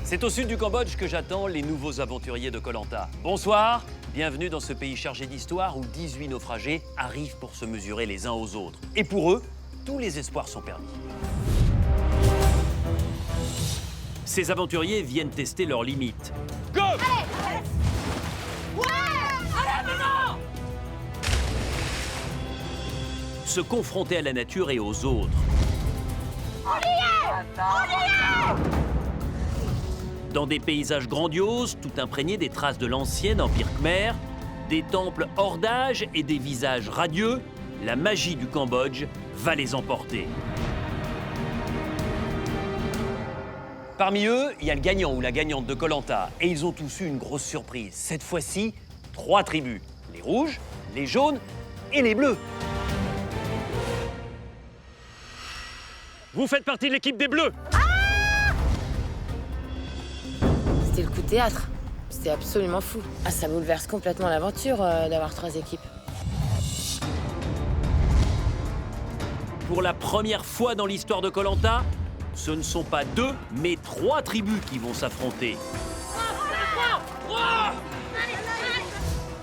C'est au sud du Cambodge que j'attends les nouveaux aventuriers de Koh Lanta. Bonsoir, bienvenue dans ce pays chargé d'histoire où 18 naufragés arrivent pour se mesurer les uns aux autres. Et pour eux, tous les espoirs sont permis. Ces aventuriers viennent tester leurs limites. Go! Allez! Ouais! Allez, maintenant! Se confronter à la nature et aux autres. On y est! On y est! Dans des paysages grandioses, tout imprégnés des traces de l'ancien empire khmer, des temples hors d'âge et des visages radieux, la magie du Cambodge va les emporter. Parmi eux, il y a le gagnant ou la gagnante de Koh Lanta. Et ils ont tous eu une grosse surprise. Cette fois-ci, 3 tribus. Les rouges, les jaunes et les bleus. Vous faites partie de l'équipe des bleus. C'était le coup de théâtre. C'était absolument fou. Ah, ça bouleverse complètement l'aventure d'avoir 3 équipes. Pour la première fois dans l'histoire de Koh Lanta, ce ne sont pas 2, mais 3 tribus qui vont s'affronter.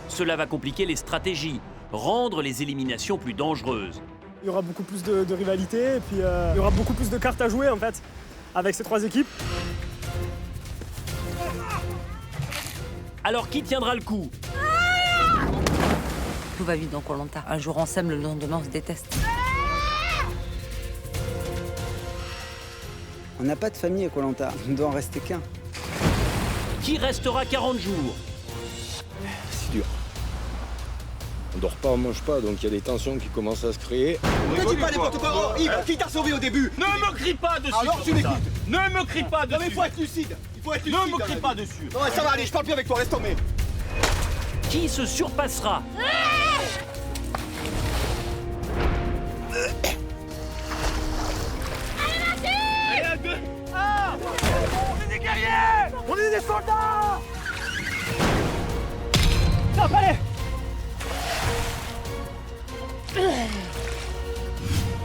Cela va compliquer les stratégies, rendre les éliminations plus dangereuses. Il y aura beaucoup plus de rivalité et puis il y aura beaucoup plus de cartes à jouer en fait avec ces 3 équipes. Alors qui tiendra le coup? Tout va vite dans Koh Lanta. Un jour on s'aime, le lendemain on se déteste. On n'a pas de famille à Koh Lanta, on ne doit en rester qu'un. Qui restera 40 jours? C'est dur. On dort pas, on mange pas, donc il y a des tensions qui commencent à se créer. Ne dis pas n'importe quoi, oh, Yves, qui t'a sauvé au début? Ne me crie pas dessus. Alors tu l'écoutes. Ne me crie pas dessus. Non mais il faut être lucide. Il faut être lucide. Ne me crie pas dessus. Non, ça va aller, je parle plus avec toi, laisse tomber. Qui se surpassera? Allez, à 2. Ah, on est des guerriers. On est des soldats! Stop, allez!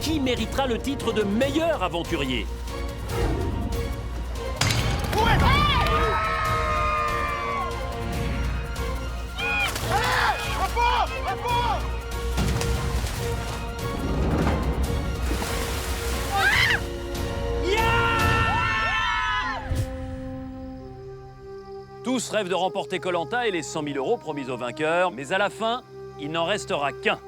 Qui méritera le titre de meilleur aventurier? Tous rêvent de remporter Koh Lanta et les 100 000 € promis aux vainqueurs, mais à la fin, il n'en restera qu'un.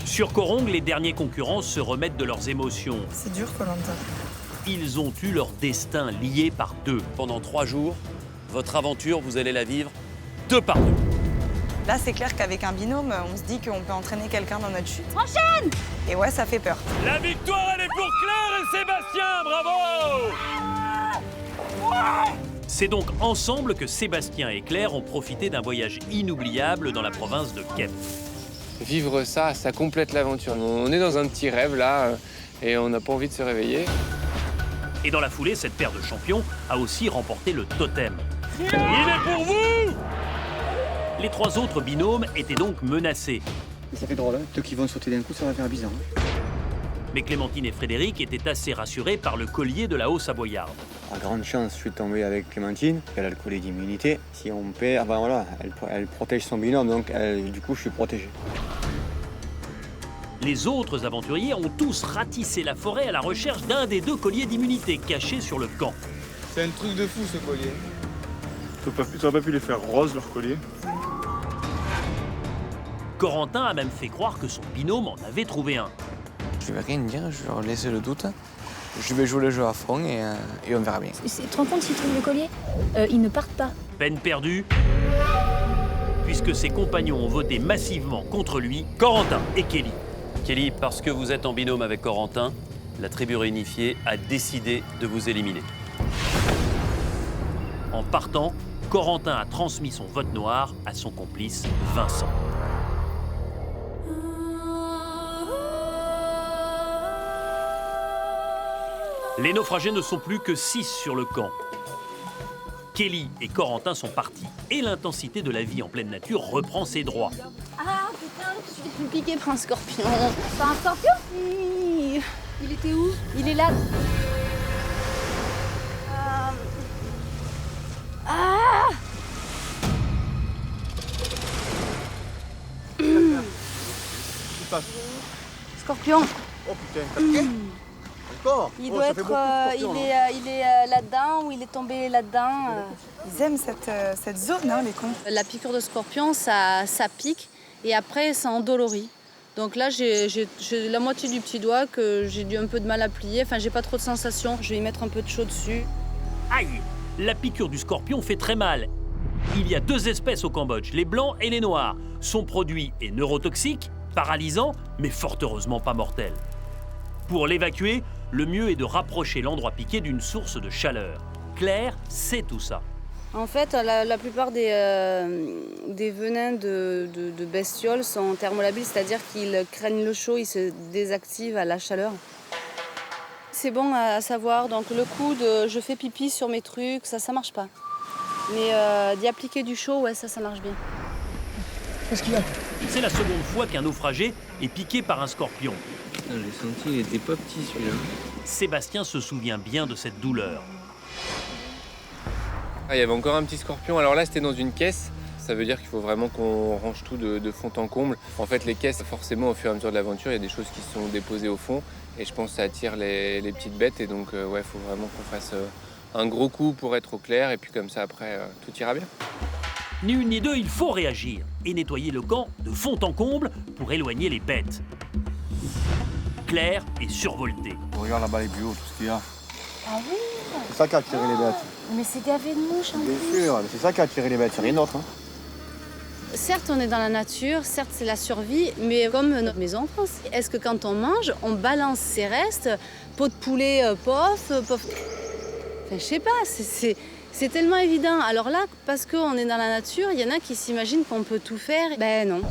Sur Koh Rong, les derniers concurrents se remettent de leurs émotions. C'est dur, Koh Lanta. Ils ont eu leur destin lié par 2. Pendant 3 jours, votre aventure, vous allez la vivre 2 par 2. Là, c'est clair qu'avec un binôme, on se dit qu'on peut entraîner quelqu'un dans notre chute. Enchaîne! Et ouais, ça fait peur. La victoire, elle est pour Claire et Sébastien. Bravo! C'est donc ensemble que Sébastien et Claire ont profité d'un voyage inoubliable dans la province de Kep. Vivre ça, ça complète l'aventure. On est dans un petit rêve là, et on n'a pas envie de se réveiller. Et dans la foulée, cette paire de champions a aussi remporté le totem. Il est pour vous! Les 3 autres binômes étaient donc menacés. Ça fait drôle, hein. Deux qui vont sauter d'un coup, ça va faire bizarre. Hein. Mais Clémentine et Frédéric étaient assez rassurés par le collier de la Haut-Savoyarde. À grande chance, je suis tombé avec Clémentine. Elle a le collier d'immunité. Si on perd, ben voilà, elle protège son binôme, donc du coup, je suis protégé. Les autres aventuriers ont tous ratissé la forêt à la recherche d'un des 2 colliers d'immunité cachés sur le camp. C'est un truc de fou ce collier. Ils auraient pas pu les faire rose leur collier. Corentin a même fait croire que son binôme en avait trouvé un. Je vais rien dire, je vais leur laisser le doute. Je vais jouer le jeu à fond et on verra bien. Tu te rends compte s'ils trouvent le collier ils ne partent pas. Peine perdue, puisque ses compagnons ont voté massivement contre lui, Corentin et Kelly. Kelly, parce que vous êtes en binôme avec Corentin, la tribu réunifiée a décidé de vous éliminer. En partant, Corentin a transmis son vote noir à son complice Vincent. Les naufragés ne sont plus que 6 sur le camp. Kelly et Corentin sont partis et l'intensité de la vie en pleine nature reprend ses droits. Ah putain, je suis piqué par un scorpion. Par un scorpion? Il était où? Il est là. Scorpion. Oh putain, t'as piqué Encore? Il doit être, il est là-dedans ou il est tombé là-dedans. Ils aiment cette zone, hein, les cons. La piqûre de scorpion, ça pique et après ça endolorit. Donc là, j'ai la moitié du petit doigt que j'ai eu un peu de mal à plier. Enfin, j'ai pas trop de sensations. Je vais y mettre un peu de chaud dessus. Aïe! La piqûre du scorpion fait très mal. Il y a 2 espèces au Cambodge, les blancs et les noirs. Son produit est neurotoxique, paralysant, mais fort heureusement pas mortel. Pour l'évacuer, le mieux est de rapprocher l'endroit piqué d'une source de chaleur. Claire sait tout ça. En fait, la plupart des venins de bestioles sont thermolabiles, c'est-à-dire qu'ils craignent le chaud, ils se désactivent à la chaleur. C'est bon à savoir, donc le coup de je fais pipi sur mes trucs, ça marche pas. Mais d'y appliquer du chaud, ouais, ça marche bien. Qu'est-ce qu'il y a? C'est la seconde fois qu'un naufragé est piqué par un scorpion. J'ai senti, il était pas petit celui-là. Sébastien se souvient bien de cette douleur. Ah, il y avait encore un petit scorpion. Alors là, c'était dans une caisse. Ça veut dire qu'il faut vraiment qu'on range tout de fond en comble. En fait, les caisses, forcément, au fur et à mesure de l'aventure, il y a des choses qui sont déposées au fond. Et je pense que ça attire les petites bêtes. Et donc, ouais, il faut vraiment qu'on fasse un gros coup pour être au clair. Et puis comme ça, après, tout ira bien. Ni une ni deux, il faut réagir et nettoyer le camp de fond en comble pour éloigner les bêtes. Claire est survoltée. Regarde là-bas les bulots, tout ce qu'il y a. Ah oui? C'est ça qui a attiré les bêtes. Mais c'est gavé de mouches en Bien plus. sûr, c'est ça qui a attiré les bêtes, c'est rien d'autre. Hein. Certes, on est dans la nature, certes, c'est la survie, mais comme notre maison en France. Est-ce que quand on mange, on balance ses restes, pot de poulet, pof. Enfin, je sais pas, c'est tellement évident. Alors là, parce qu'on est dans la nature, il y en a qui s'imaginent qu'on peut tout faire. Ben non,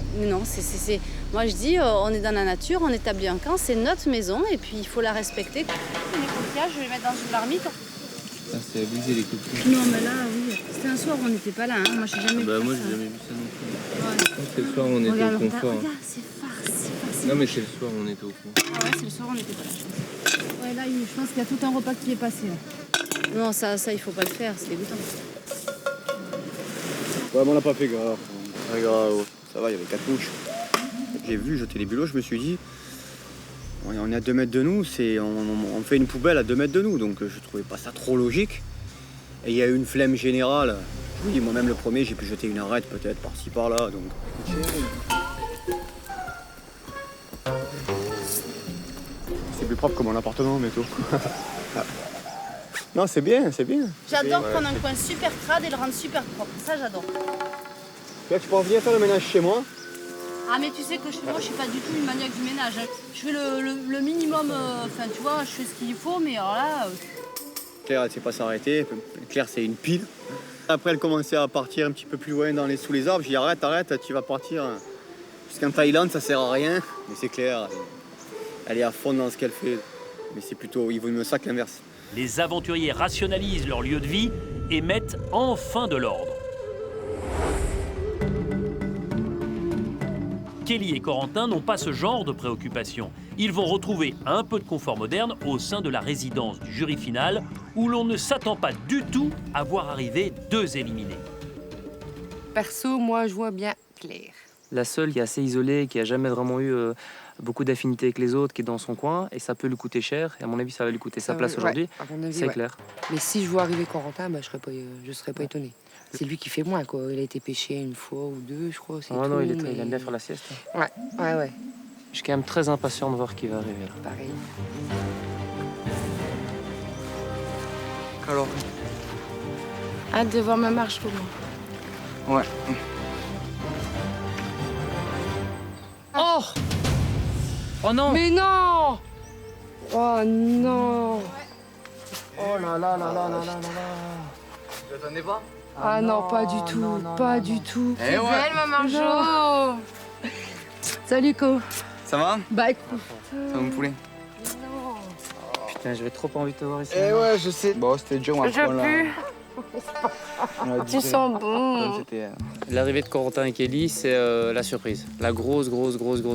moi je dis, on est dans la nature, on établit un camp, c'est notre maison et puis il faut la respecter. Les coquillages, je vais les mettre dans une marmite. Ah, c'est abusé les coquillages. Non, mais là, oui. C'était un soir où on n'était pas là, hein. Moi, j'ai jamais vu ça. Moi, j'ai jamais vu ça non plus. Ouais. Je pense que le soir, on était Regarde, au confort. Regarde, c'est farci. Non, mais c'est le soir, on était au confort. Ah ouais, c'est le soir, on n'était pas là, je pense. Ouais, là, je pense qu'il y a tout un repas qui est passé. Là. Non, ça, il faut pas le faire, c'est dégoûtant. Ouais, mais on n'a pas fait grave. Pas grave, ça va, il y avait 4 mouches. J'ai vu jeter les bulots, je me suis dit, on est à 2 mètres de nous, on fait une poubelle à 2 mètres de nous, donc je trouvais pas ça trop logique. Et il y a eu une flemme générale. Je vous dis, moi-même le premier, j'ai pu jeter une arête peut-être par-ci par-là, donc. C'est plus propre que mon appartement, mais tout. Non, c'est bien, c'est bien. J'adore prendre un coin super crade et le rendre super propre. Ça, j'adore. Là, tu peux venir faire le ménage chez moi. Ah, mais tu sais que chez moi, je suis pas du tout une maniaque du ménage. Je fais le minimum, enfin, tu vois, je fais ce qu'il faut, mais alors là... Claire, elle ne sait pas s'arrêter. Claire, c'est une pile. Après, elle commençait à partir un petit peu plus loin sous les arbres. J'ai dit, arrête, tu vas partir. Parce qu'en Thaïlande, ça sert à rien. Mais c'est clair, elle est à fond dans ce qu'elle fait. Mais c'est plutôt, il vaut mieux ça que l'inverse. Les aventuriers rationalisent leur lieu de vie et mettent enfin de l'ordre. Kelly et Corentin n'ont pas ce genre de préoccupation. Ils vont retrouver un peu de confort moderne au sein de la résidence du jury final, où l'on ne s'attend pas du tout à voir arriver 2 éliminés. Perso, moi, je vois bien Claire. La seule qui est assez isolée, qui a jamais vraiment eu beaucoup d'affinité avec les autres, qui est dans son coin, et ça peut lui coûter cher. Et à mon avis, ça va lui coûter sa place aujourd'hui. C'est clair. Mais si je vois arriver Corentin, bah, je serais pas étonné. C'est lui qui fait moins, quoi. Il a été pêché une fois ou 2, je crois. Oh non, il aime bien faire la sieste. Ouais. Je suis quand même très impatient de voir qui va arriver. Là. Pareil. Alors. Hâte de voir ma marche, tout le monde. Ouais. Oh! Oh non! Mais non! Oh non! Oh là là là là là là là! Vous attendez pas? Ah non, pas du tout, pas du tout. C'est belle, ma Marjo! Salut, Co. Ça va? Bah écoute. Ça va me poulet? Putain, j'avais trop envie de te voir ici. Eh ouais, je sais. Bon, c'était dur, ma Je pue. Tu sens bon. L'arrivée de Corentin et Kelly, c'est la surprise. La grosse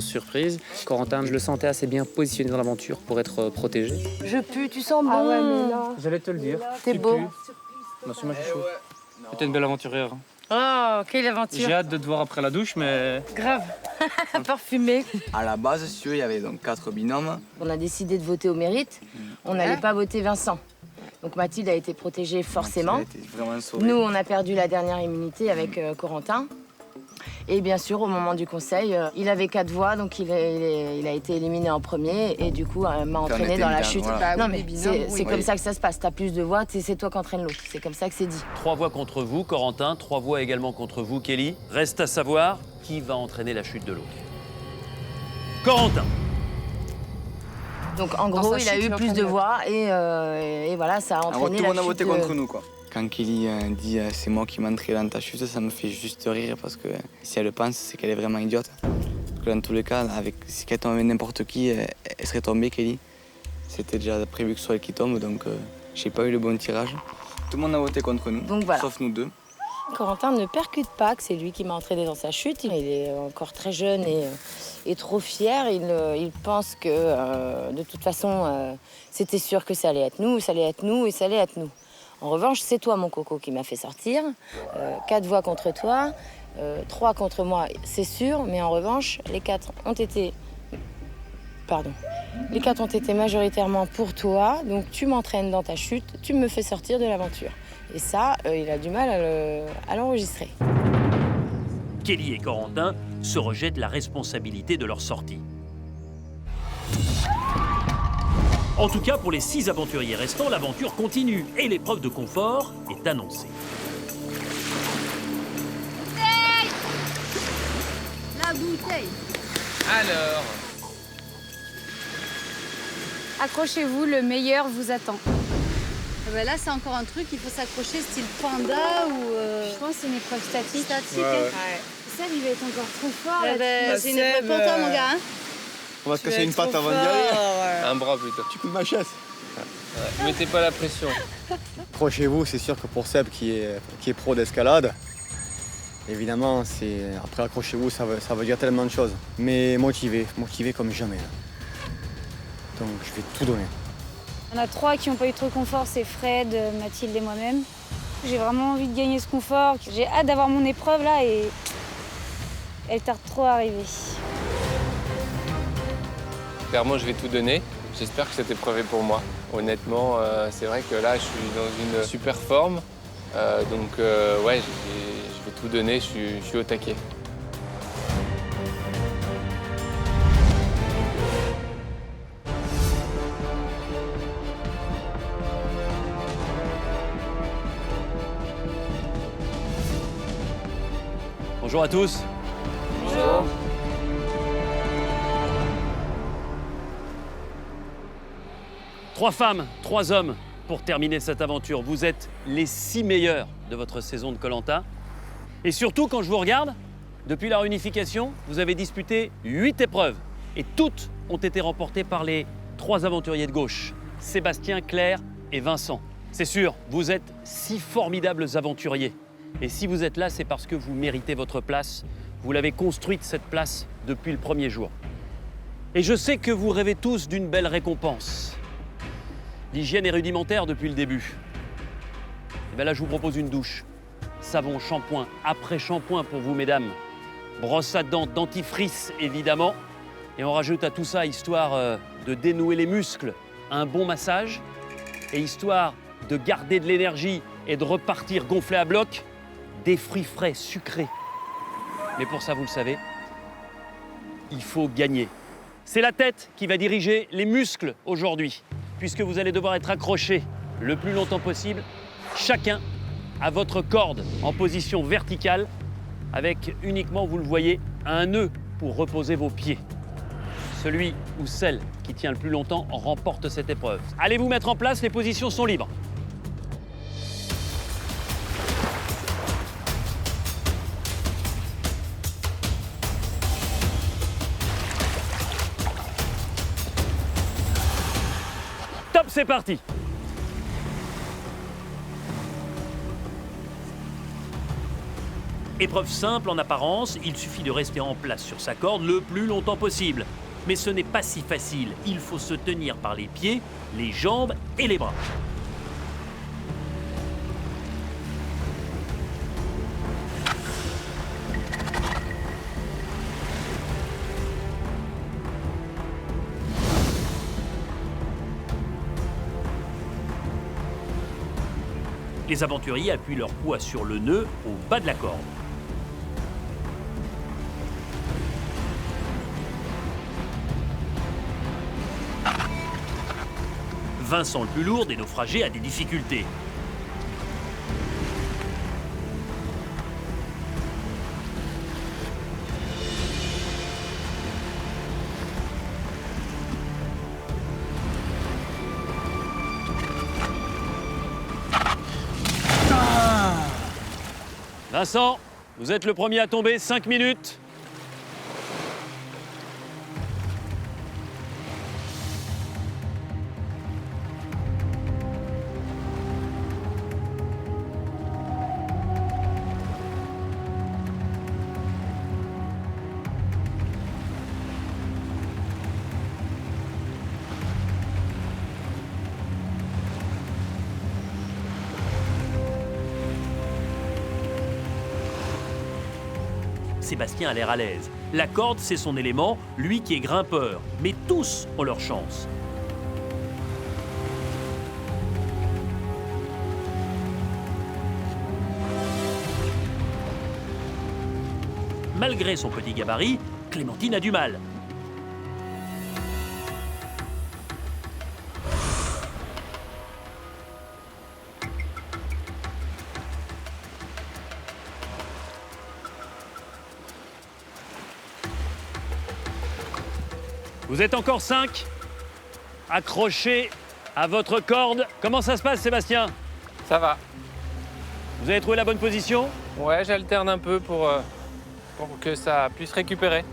surprise. Corentin, je le sentais assez bien positionné dans l'aventure pour être protégé. Je pue, tu sens bon. Ah ouais, mais non. J'allais te le dire. T'es beau. Merci, moi, je suis chaud. T'es une belle aventurière. Oh, quelle aventure. J'ai hâte de te voir après la douche, mais... Grave. Parfumé. À la base, si tu veux, il y avait donc 4 binômes. On a décidé de voter au mérite. On n'allait pas voter Vincent. Donc Mathilde a été protégée forcément. Mathilde a été vraiment sauvée. Nous, on a perdu la dernière immunité avec Corentin. Et bien sûr, au moment du conseil, il avait 4 voix, donc il a été éliminé en premier et du coup m'a entraîné dans la chute. Voilà. Non mais c'est comme ça que ça se passe. T'as plus de voix, c'est toi qui entraînes l'autre. C'est comme ça que c'est dit. 3 voix contre vous, Corentin, 3 voix également contre vous, Kelly. Reste à savoir qui va entraîner la chute de l'autre. Corentin. Donc en gros, il a eu plus de voix et voilà, ça a entraîné la chute. Tout le monde a voté contre nous, quoi. Quand Kelly dit c'est moi qui m'entraîne dans ta chute, ça me fait juste rire parce que si elle le pense, c'est qu'elle est vraiment idiote. Parce que dans tous les cas, si elle tombait n'importe qui, elle serait tombée, Kelly. C'était déjà prévu que ce soit elle qui tombe, donc j'ai pas eu le bon tirage. Tout le monde a voté contre nous, donc, voilà. Sauf nous 2. Corentin ne percute pas que c'est lui qui m'a entraîné dans sa chute. Il est encore très jeune et trop fier. Il pense que de toute façon, c'était sûr que ça allait être nous, ça allait être nous et ça allait être nous. En revanche, c'est toi, mon coco, qui m'a fait sortir. 4 voix contre toi, 3 contre moi, c'est sûr. Mais en revanche, les 4 ont été majoritairement pour toi. Donc tu m'entraînes dans ta chute, tu me fais sortir de l'aventure. Et ça, il a du mal à l'enregistrer. Kelly et Corentin se rejettent la responsabilité de leur sortie. En tout cas, pour les 6 aventuriers restants, l'aventure continue et l'épreuve de confort est annoncée. La bouteille. Alors, Accrochez-vous, le meilleur vous attend. Ben là, c'est encore un truc, il faut s'accrocher style panda ou... Je pense que c'est une épreuve statique. Ouais. Seb, il va être encore trop fort. C'est une Seb, épreuve pour toi, mon gars. Hein. On va se casser une patte avant d'y aller. un bras plutôt. Tu coupes ma chaise. Ouais. Mettez pas la pression. Accrochez-vous, c'est sûr que pour Seb qui est pro d'escalade, évidemment, après accrochez-vous, ça veut dire tellement de choses. Mais motivé comme jamais. Là. Donc je vais tout donner. Il y en a 3 qui n'ont pas eu trop de confort, c'est Fred, Mathilde et moi-même. J'ai vraiment envie de gagner ce confort. J'ai hâte d'avoir mon épreuve là et elle tarde trop à arriver. Clairement, je vais tout donner. J'espère que cette épreuve est pour moi. Honnêtement, c'est vrai que là, je suis dans une super forme. Donc, ouais, je vais tout donner. Je suis au taquet. Bonjour à tous. Bonjour. Trois femmes, 3 hommes pour terminer cette aventure. Vous êtes les 6 meilleurs de votre saison de Koh-Lanta. Et surtout, quand je vous regarde, depuis la réunification, vous avez disputé 8 épreuves. Et toutes ont été remportées par les 3 aventuriers de gauche, Sébastien, Claire et Vincent. C'est sûr, vous êtes 6 formidables aventuriers. Et si vous êtes là, c'est parce que vous méritez votre place. Vous l'avez construite, cette place, depuis le premier jour. Et je sais que vous rêvez tous d'une belle récompense. L'hygiène est rudimentaire depuis le début. Et bien là, je vous propose une douche. Savon, shampoing, après-shampoing pour vous, mesdames. Brosse à dents, dentifrice, évidemment. Et on rajoute à tout ça, histoire de dénouer les muscles, un bon massage. Et histoire de garder de l'énergie et de repartir gonflé à bloc, des fruits frais, sucrés. Mais pour ça, vous le savez, il faut gagner. C'est la tête qui va diriger les muscles aujourd'hui, puisque vous allez devoir être accrochés le plus longtemps possible, chacun à votre corde en position verticale, avec uniquement, vous le voyez, un nœud pour reposer vos pieds. Celui ou celle qui tient le plus longtemps remporte cette épreuve. Allez vous mettre en place, les positions sont libres. Top, c'est parti! Épreuve simple en apparence, il suffit de rester en place sur sa corde le plus longtemps possible. Mais ce n'est pas si facile, il faut se tenir par les pieds, les jambes et les bras. Les aventuriers appuient leur poids sur le nœud au bas de la corde. Vincent, le plus lourd des naufragés, a des difficultés. Vincent, vous êtes le premier à tomber, 5 minutes. Sébastien a l'air à l'aise. La corde, c'est son élément, lui qui est grimpeur. Mais tous ont leur chance. Malgré son petit gabarit, Clémentine a du mal. Vous êtes encore 5, accrochés à votre corde. Comment ça se passe, Sébastien? Ça va. Vous avez trouvé la bonne position? Ouais, j'alterne un peu pour que ça puisse récupérer.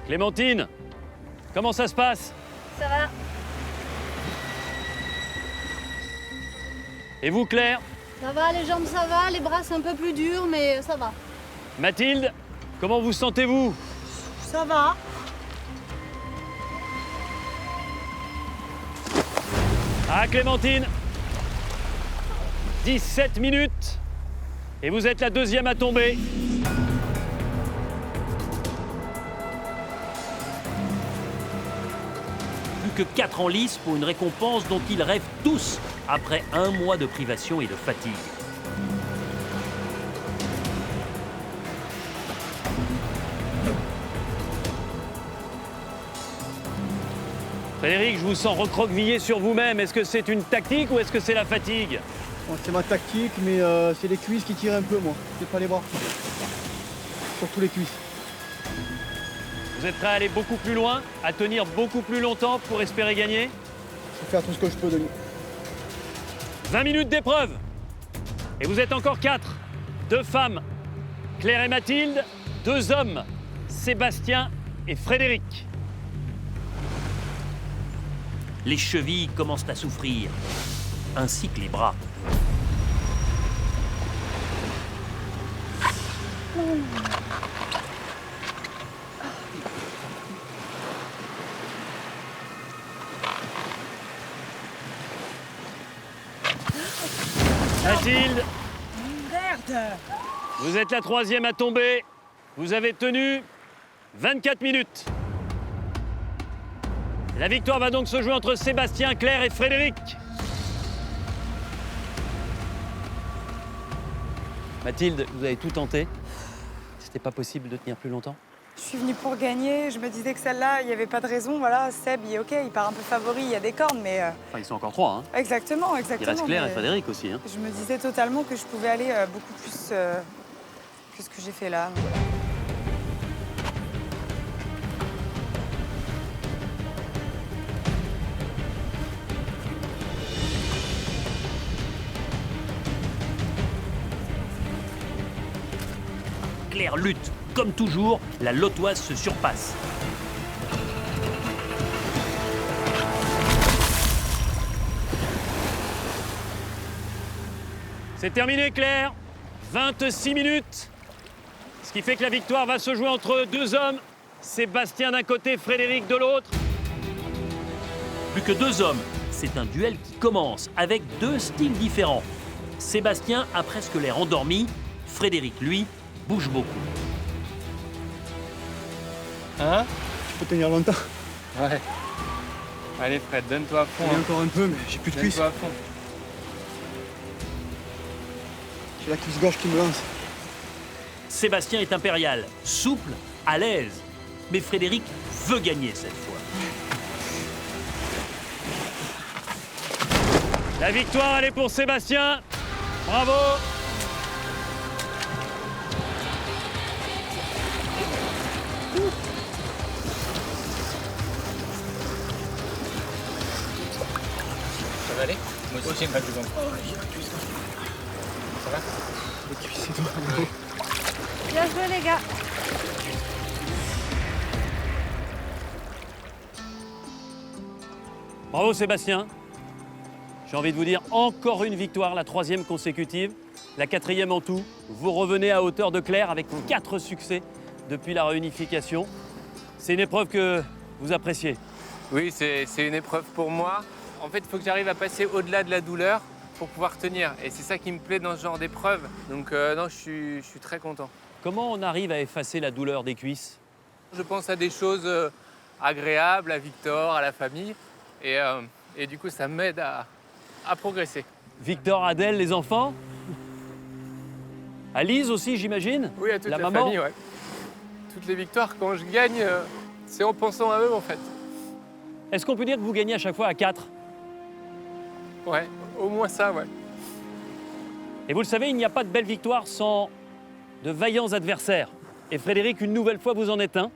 Clémentine, comment ça se passe? Ça va. Et vous, Claire? Ça va, les jambes ça va, les bras c'est un peu plus dur, mais ça va. Mathilde, comment vous sentez-vous? Ça va. Ah, Clémentine, 17 minutes et vous êtes la deuxième à tomber. Plus que 4 en lice pour une récompense dont ils rêvent tous après un mois de privation et de fatigue. Frédéric, je vous sens recroquevillé sur vous-même. Est-ce que c'est une tactique ou est-ce que c'est la fatigue? Bon, c'est ma tactique, mais c'est les cuisses qui tirent un peu, moi. C'est pas les bras. Surtout les cuisses. Vous êtes prêt à aller beaucoup plus loin, à tenir beaucoup plus longtemps pour espérer gagner? Je vais faire tout ce que je peux, Denis. 20 minutes d'épreuve. Et vous êtes encore 4. 2 femmes, Claire et Mathilde. 2 hommes, Sébastien et Frédéric. Les chevilles commencent à souffrir, ainsi que les bras. Mathilde, Merde. vous êtes la 3e à tomber. Vous avez tenu 24 minutes. La victoire va donc se jouer entre Sébastien, Claire et Frédéric. Mathilde, vous avez tout tenté. C'était pas possible de tenir plus longtemps? Je suis venue pour gagner. Je me disais que celle-là, il n'y avait pas de raison. Voilà, Seb, il est OK, il part un peu favori, il y a des cornes, mais... Enfin, ils sont encore 3, hein. Exactement. Il reste Claire et Frédéric aussi, hein. Je me disais totalement que je pouvais aller beaucoup plus que ce que j'ai fait là. Claire lutte. Comme toujours, la Lotoise se surpasse. C'est terminé, Claire. 26 minutes. Ce qui fait que la victoire va se jouer entre 2 hommes. Sébastien d'un côté, Frédéric de l'autre. Plus que 2 hommes. C'est un duel qui commence avec 2 styles différents. Sébastien a presque l'air endormi. Frédéric, lui, bouge beaucoup. Hein? Je peux tenir longtemps. Ouais. Allez Fred, donne-toi à fond. Hein. Encore un peu, mais j'ai plus de cuisses. Donne-toi à fond. J'ai la cuisse-gorge qui me lance. Sébastien est impérial, souple, à l'aise. Mais Frédéric veut gagner cette fois. La victoire, elle est pour Sébastien. Bravo! Ça va aller? Moi aussi, j'ai mal du ventre. Ça va? Les cuisses, c'est toi. Bien joué, les gars. Bravo Sébastien. J'ai envie de vous dire encore une victoire, la 3e consécutive, la 4e en tout. Vous revenez à hauteur de Claire avec 4 succès depuis la réunification. C'est une épreuve que vous appréciez. Oui, c'est une épreuve pour moi. En fait, il faut que j'arrive à passer au-delà de la douleur pour pouvoir tenir. Et c'est ça qui me plaît dans ce genre d'épreuve. Donc non, je suis très content. Comment on arrive à effacer la douleur des cuisses? Je pense à des choses agréables, à Victor, à la famille. Et du coup, ça m'aide à progresser. Victor, Adèle, les enfants? À Lise aussi, j'imagine? Oui, à toute la maman? famille, ouais. Toutes les victoires, quand je gagne, c'est en pensant à eux, en fait. Est-ce qu'on peut dire que vous gagnez à chaque fois à 4? Ouais, au moins ça, ouais. Et vous le savez, il n'y a pas de belle victoire sans de vaillants adversaires. Et Frédéric, une nouvelle fois, vous en êtes un.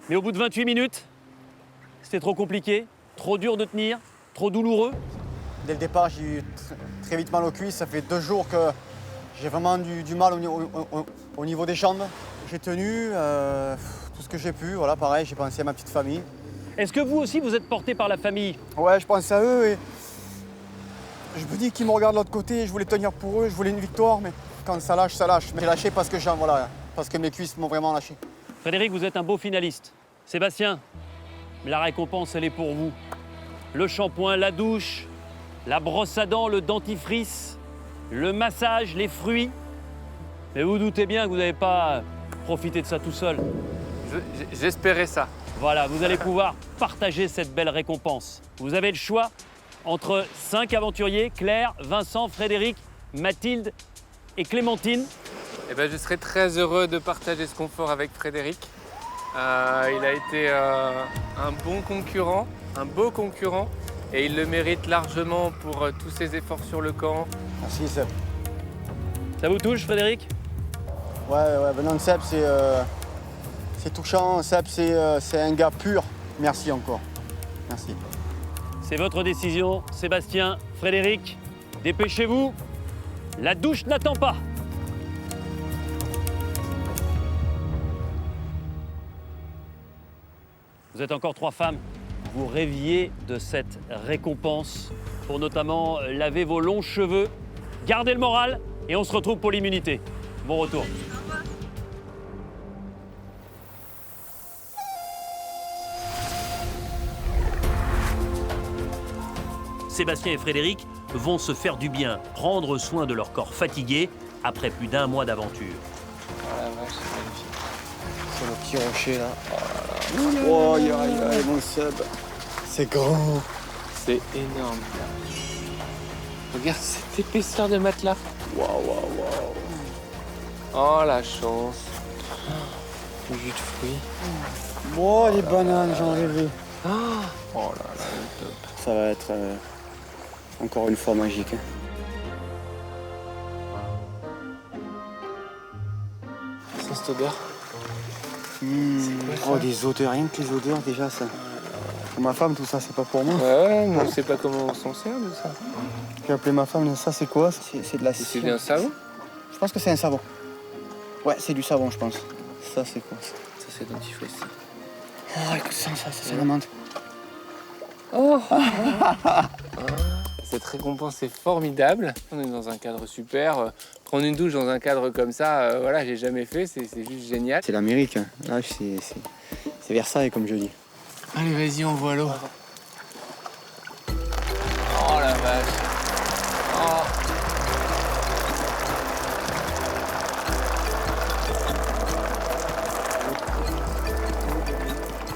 Mais au bout de 28 minutes, c'était trop compliqué, trop dur de tenir, trop douloureux. Dès le départ, j'ai eu très vite mal aux cuisses. Ça fait 2 jours que j'ai vraiment du mal au niveau des jambes. J'ai tenu tout ce que j'ai pu. Voilà, pareil, j'ai pensé à ma petite famille. Est-ce que vous aussi, vous êtes porté par la famille? Ouais, je pense à eux et je me dis qu'ils me regardent de l'autre côté. Je voulais tenir pour eux, je voulais une victoire, mais quand ça lâche, ça lâche. Mais j'ai lâché parce que parce que mes cuisses m'ont vraiment lâché. Frédéric, vous êtes un beau finaliste. Sébastien, la récompense, elle est pour vous. Le shampoing, la douche, la brosse à dents, le dentifrice, le massage, les fruits. Mais vous doutez bien que vous n'avez pas profité de ça tout seul. J'espérais ça. Voilà, vous allez pouvoir partager cette belle récompense. Vous avez le choix entre 5 aventuriers, Claire, Vincent, Frédéric, Mathilde et Clémentine. Eh ben, je serais très heureux de partager ce confort avec Frédéric. Il a été un bon concurrent, un beau concurrent, et il le mérite largement pour tous ses efforts sur le camp. Merci Seb. Ça vous touche, Frédéric? Ouais, venant de Seb, c'est touchant. Seb, c'est un gars pur. Merci encore. Merci. C'est votre décision, Sébastien, Frédéric. Dépêchez-vous, la douche n'attend pas. Vous êtes encore 3 femmes. Vous rêviez de cette récompense pour notamment laver vos longs cheveux. Gardez le moral et on se retrouve pour l'immunité. Bon retour. Sébastien et Frédéric, vont se faire du bien, prendre soin de leur corps fatigué après plus d'1 mois d'aventure. Oh la vache, c'est magnifique. Sur le petit rocher là. Oh, aïe, aïe, aïe, mon Seb. C'est grand. C'est énorme. Regarde cette épaisseur de matelas. Waouh, waouh, waouh. Oh la chance. Du jus de fruits. Oh, les bananes, j'en rêvais. Oh là là, le top. Ça va être encore une fois magique. Hein. C'est cette odeur. Oh, des odeurs, rien que les odeurs déjà, ça. Pour ma femme, tout ça, c'est pas pour moi. Ouais, mais on sait pas comment on s'en sert de ça. J'ai appelé ma femme, ça c'est quoi? C'est de la cire. C'est un savon? Je pense que c'est un savon. Ouais, c'est du savon, je pense. Ça, c'est quoi ça? Ça, c'est dentifrice. Oh, écoute ça c'est la menthe. Oh. Cette récompense est formidable. On est dans un cadre super. Prendre une douche dans un cadre comme ça, voilà, j'ai jamais fait. C'est juste génial. C'est l'Amérique. Là, c'est Versailles, comme je dis. Allez, vas-y, on voit l'eau. Oh la vache. Oh.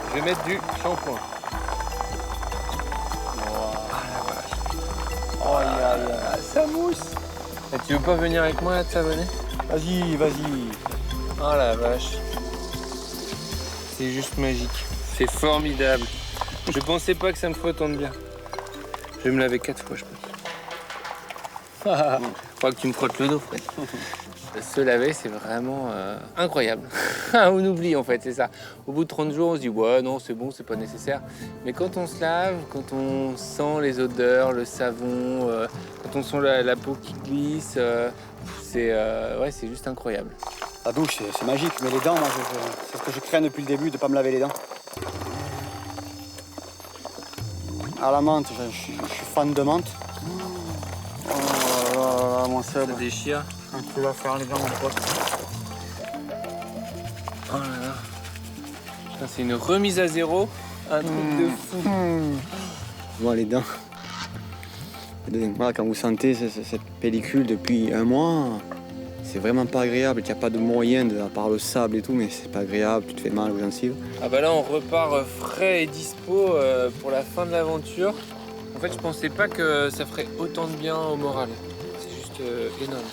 Je vais mettre du shampoing. Oh, ça mousse. Et tu veux pas venir avec moi là, te savonner? Vas-y, vas-y. Oh la vache. C'est juste magique. C'est formidable. Je pensais pas que ça me ferait autant de bien. Je vais me laver 4 fois, je pense. Je crois que tu me frottes le dos, Fred. Se laver, c'est vraiment incroyable. On oublie, en fait, c'est ça. Au bout de 30 jours, on se dit, ouais, non, c'est bon, c'est pas nécessaire. Mais quand on se lave, quand on sent les odeurs, le savon, quand on sent la peau qui glisse, c'est juste incroyable. La douche, c'est magique, mais les dents, moi, c'est ce que je crains depuis le début, de pas me laver les dents. À la menthe, je suis fan de menthe. Oh là là, mon Seb. Ça déchire. Quand tu vas faire les dents, mon pote. Oh là là. Putain, c'est une remise à zéro. Un truc de fou. Bon, les dents. Voilà, quand vous sentez cette pellicule depuis 1 mois, c'est vraiment pas agréable. Il n'y a pas de moyen, à part le sable et tout, mais c'est pas agréable, tu te fais mal aux gencives. Ah bah là, on repart frais et dispo pour la fin de l'aventure. En fait, je pensais pas que ça ferait autant de bien au moral. C'est juste énorme.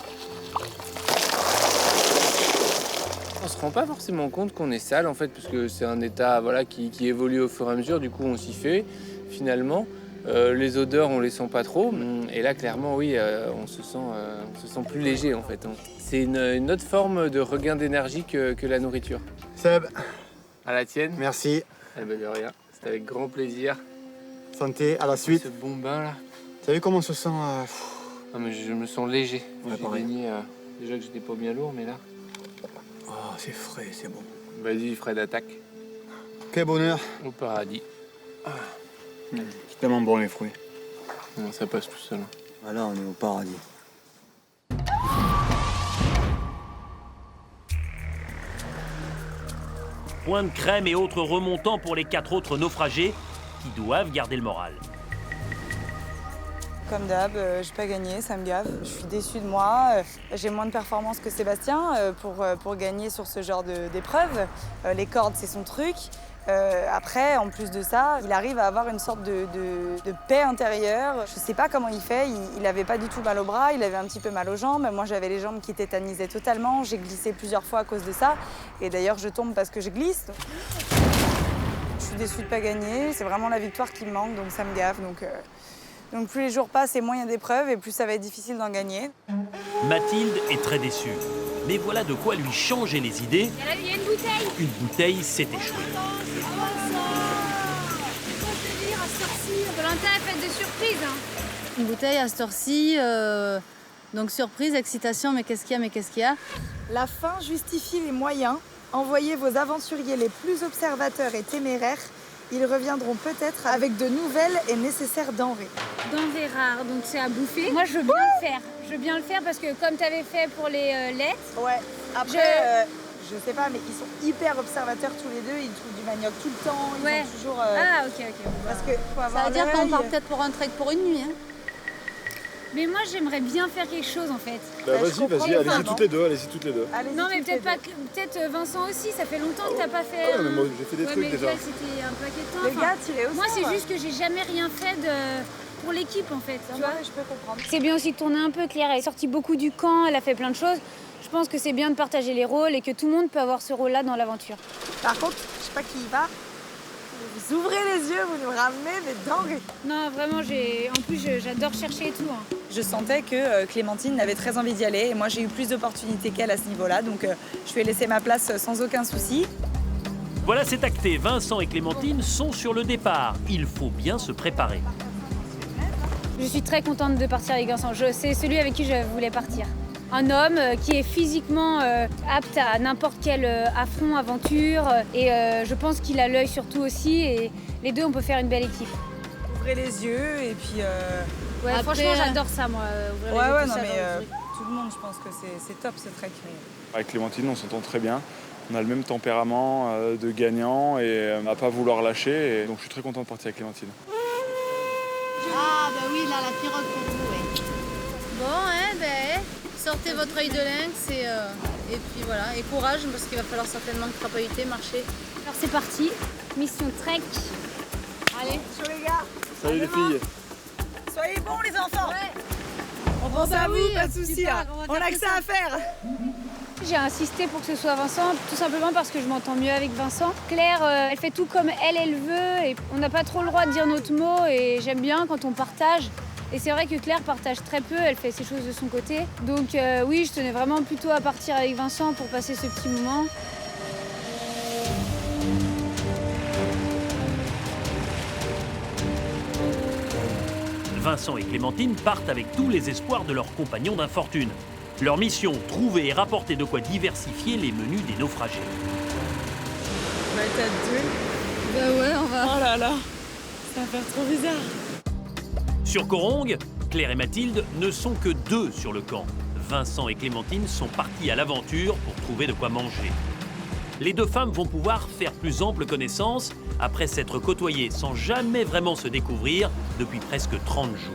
On se rend pas forcément compte qu'on est sale en fait, parce que c'est un état voilà, qui évolue au fur et à mesure, du coup on s'y fait finalement. Les odeurs on les sent pas trop, et là clairement oui, on se sent plus léger en fait. C'est une autre forme de regain d'énergie que la nourriture. Seb. À la tienne. Merci. Eh ben de rien, c'était avec grand plaisir. Santé, à la suite. Ce bon bain là. T'as vu comment on se sent Non mais je me sens léger. Ouais, j'ai gagné, déjà que j'étais pas bien lourd, mais là... Oh, c'est frais, c'est bon. Vas-y, Fred, attaque. Quel bonheur. Au paradis. C'est tellement bon, les fruits. Non, ça passe tout seul. Ah là, on est au paradis. Point de crème et autres remontants pour les 4 autres naufragés qui doivent garder le moral. Comme d'hab, j'ai pas gagné, ça me gave. Je suis déçue de moi. J'ai moins de performance que Sébastien pour gagner sur ce genre d'épreuve. Les cordes, c'est son truc. Après, en plus de ça, il arrive à avoir une sorte de paix intérieure. Je sais pas comment il fait, il avait pas du tout mal au bras, il avait un petit peu mal aux jambes. Moi, j'avais les jambes qui tétanisaient totalement. J'ai glissé plusieurs fois à cause de ça. Et d'ailleurs, je tombe parce que je glisse. Je suis déçue de pas gagner. C'est vraiment la victoire qui me manque, donc ça me gave. Donc plus les jours passent et moins il y a d'épreuves et plus ça va être difficile d'en gagner. Mathilde est très déçue. Mais voilà de quoi lui changer les idées. Il y a une bouteille. Une bouteille s'est échouée. Valentin est faite de surprises. Une bouteille à cette heure-ci, donc surprise, excitation, mais qu'est-ce qu'il y a? La fin justifie les moyens. Envoyez vos aventuriers les plus observateurs et téméraires. Ils reviendront peut-être avec de nouvelles et nécessaires denrées. Denrées rares, donc c'est à bouffer. Moi, je veux bien le faire. Je veux bien le faire parce que comme tu avais fait pour les laits. Ouais, après, je sais pas, mais ils sont hyper observateurs tous les deux. Ils trouvent du manioc tout le temps. Ils ont toujours... Ah, ok. Parce que faut avoir Ça veut dire qu'on l'œil. part peut-être pour un trek pour une nuit. Hein. Mais moi, j'aimerais bien faire quelque chose en fait. Vas-y, allez-y toutes les deux, Non, mais peut-être Vincent aussi, ça fait longtemps que t'as pas fait. Ah, mais moi j'ai fait des trucs déjà. C'était un paquet de temps. Les gars, tirez au moi, sort. c'est juste que j'ai jamais rien fait pour l'équipe en fait. Tu vois, je peux comprendre. C'est bien aussi de tourner un peu. Claire est sortie beaucoup du camp, elle a fait plein de choses. Je pense que c'est bien de partager les rôles et que tout le monde peut avoir ce rôle-là dans l'aventure. Par contre, je sais pas qui y va. Vous ouvrez les yeux, vous nous ramenez des dingueries. Non, vraiment, en plus, j'adore chercher et tout. Hein. Je sentais que Clémentine avait très envie d'y aller et moi j'ai eu plus d'opportunités qu'elle à ce niveau-là, donc je lui ai laissé ma place sans aucun souci. Voilà, c'est acté. Vincent et Clémentine sont sur le départ. Il faut bien se préparer. Je suis très contente de partir avec Vincent. C'est celui avec qui je voulais partir. Un homme qui est physiquement apte à n'importe quel affront, aventure. Et je pense qu'il a l'œil surtout aussi. Et les deux, on peut faire une belle équipe. Ouvrez les yeux et puis... Ouais, après, franchement, j'adore ça, moi. Ouais, non, mais tout le monde, je pense que c'est top, ce trait. Avec Clémentine, on s'entend très bien. On a le même tempérament de gagnant et à pas vouloir lâcher. Et donc je suis très content de partir avec Clémentine. Ah, bah oui, là, la pirogue pour vous, ouais. Bon, sortez votre œil de lynx et puis voilà. Et courage, parce qu'il va falloir certainement crapahuter, marcher. Alors c'est parti, mission trek. Allez, chaud les gars. Salut les filles. Soyez bons les enfants. Ouais. On pense à vous, pas de soucis. On a que ça à faire. J'ai insisté pour que ce soit Vincent, tout simplement parce que je m'entends mieux avec Vincent. Claire, elle fait tout comme elle veut et on n'a pas trop le droit de dire notre mot et j'aime bien quand on partage. Et c'est vrai que Claire partage très peu, elle fait ses choses de son côté. Donc oui, je tenais vraiment plutôt à partir avec Vincent pour passer ce petit moment. Vincent et Clémentine partent avec tous les espoirs de leurs compagnons d'infortune. Leur mission, trouver et rapporter de quoi diversifier les menus des naufragés. Bah t'as 2. Bah ouais, on va... Oh là là, ça va faire trop bizarre. Sur Corongue, Claire et Mathilde ne sont que 2 sur le camp. Vincent et Clémentine sont partis à l'aventure pour trouver de quoi manger. Les 2 femmes vont pouvoir faire plus ample connaissance après s'être côtoyées sans jamais vraiment se découvrir depuis presque 30 jours.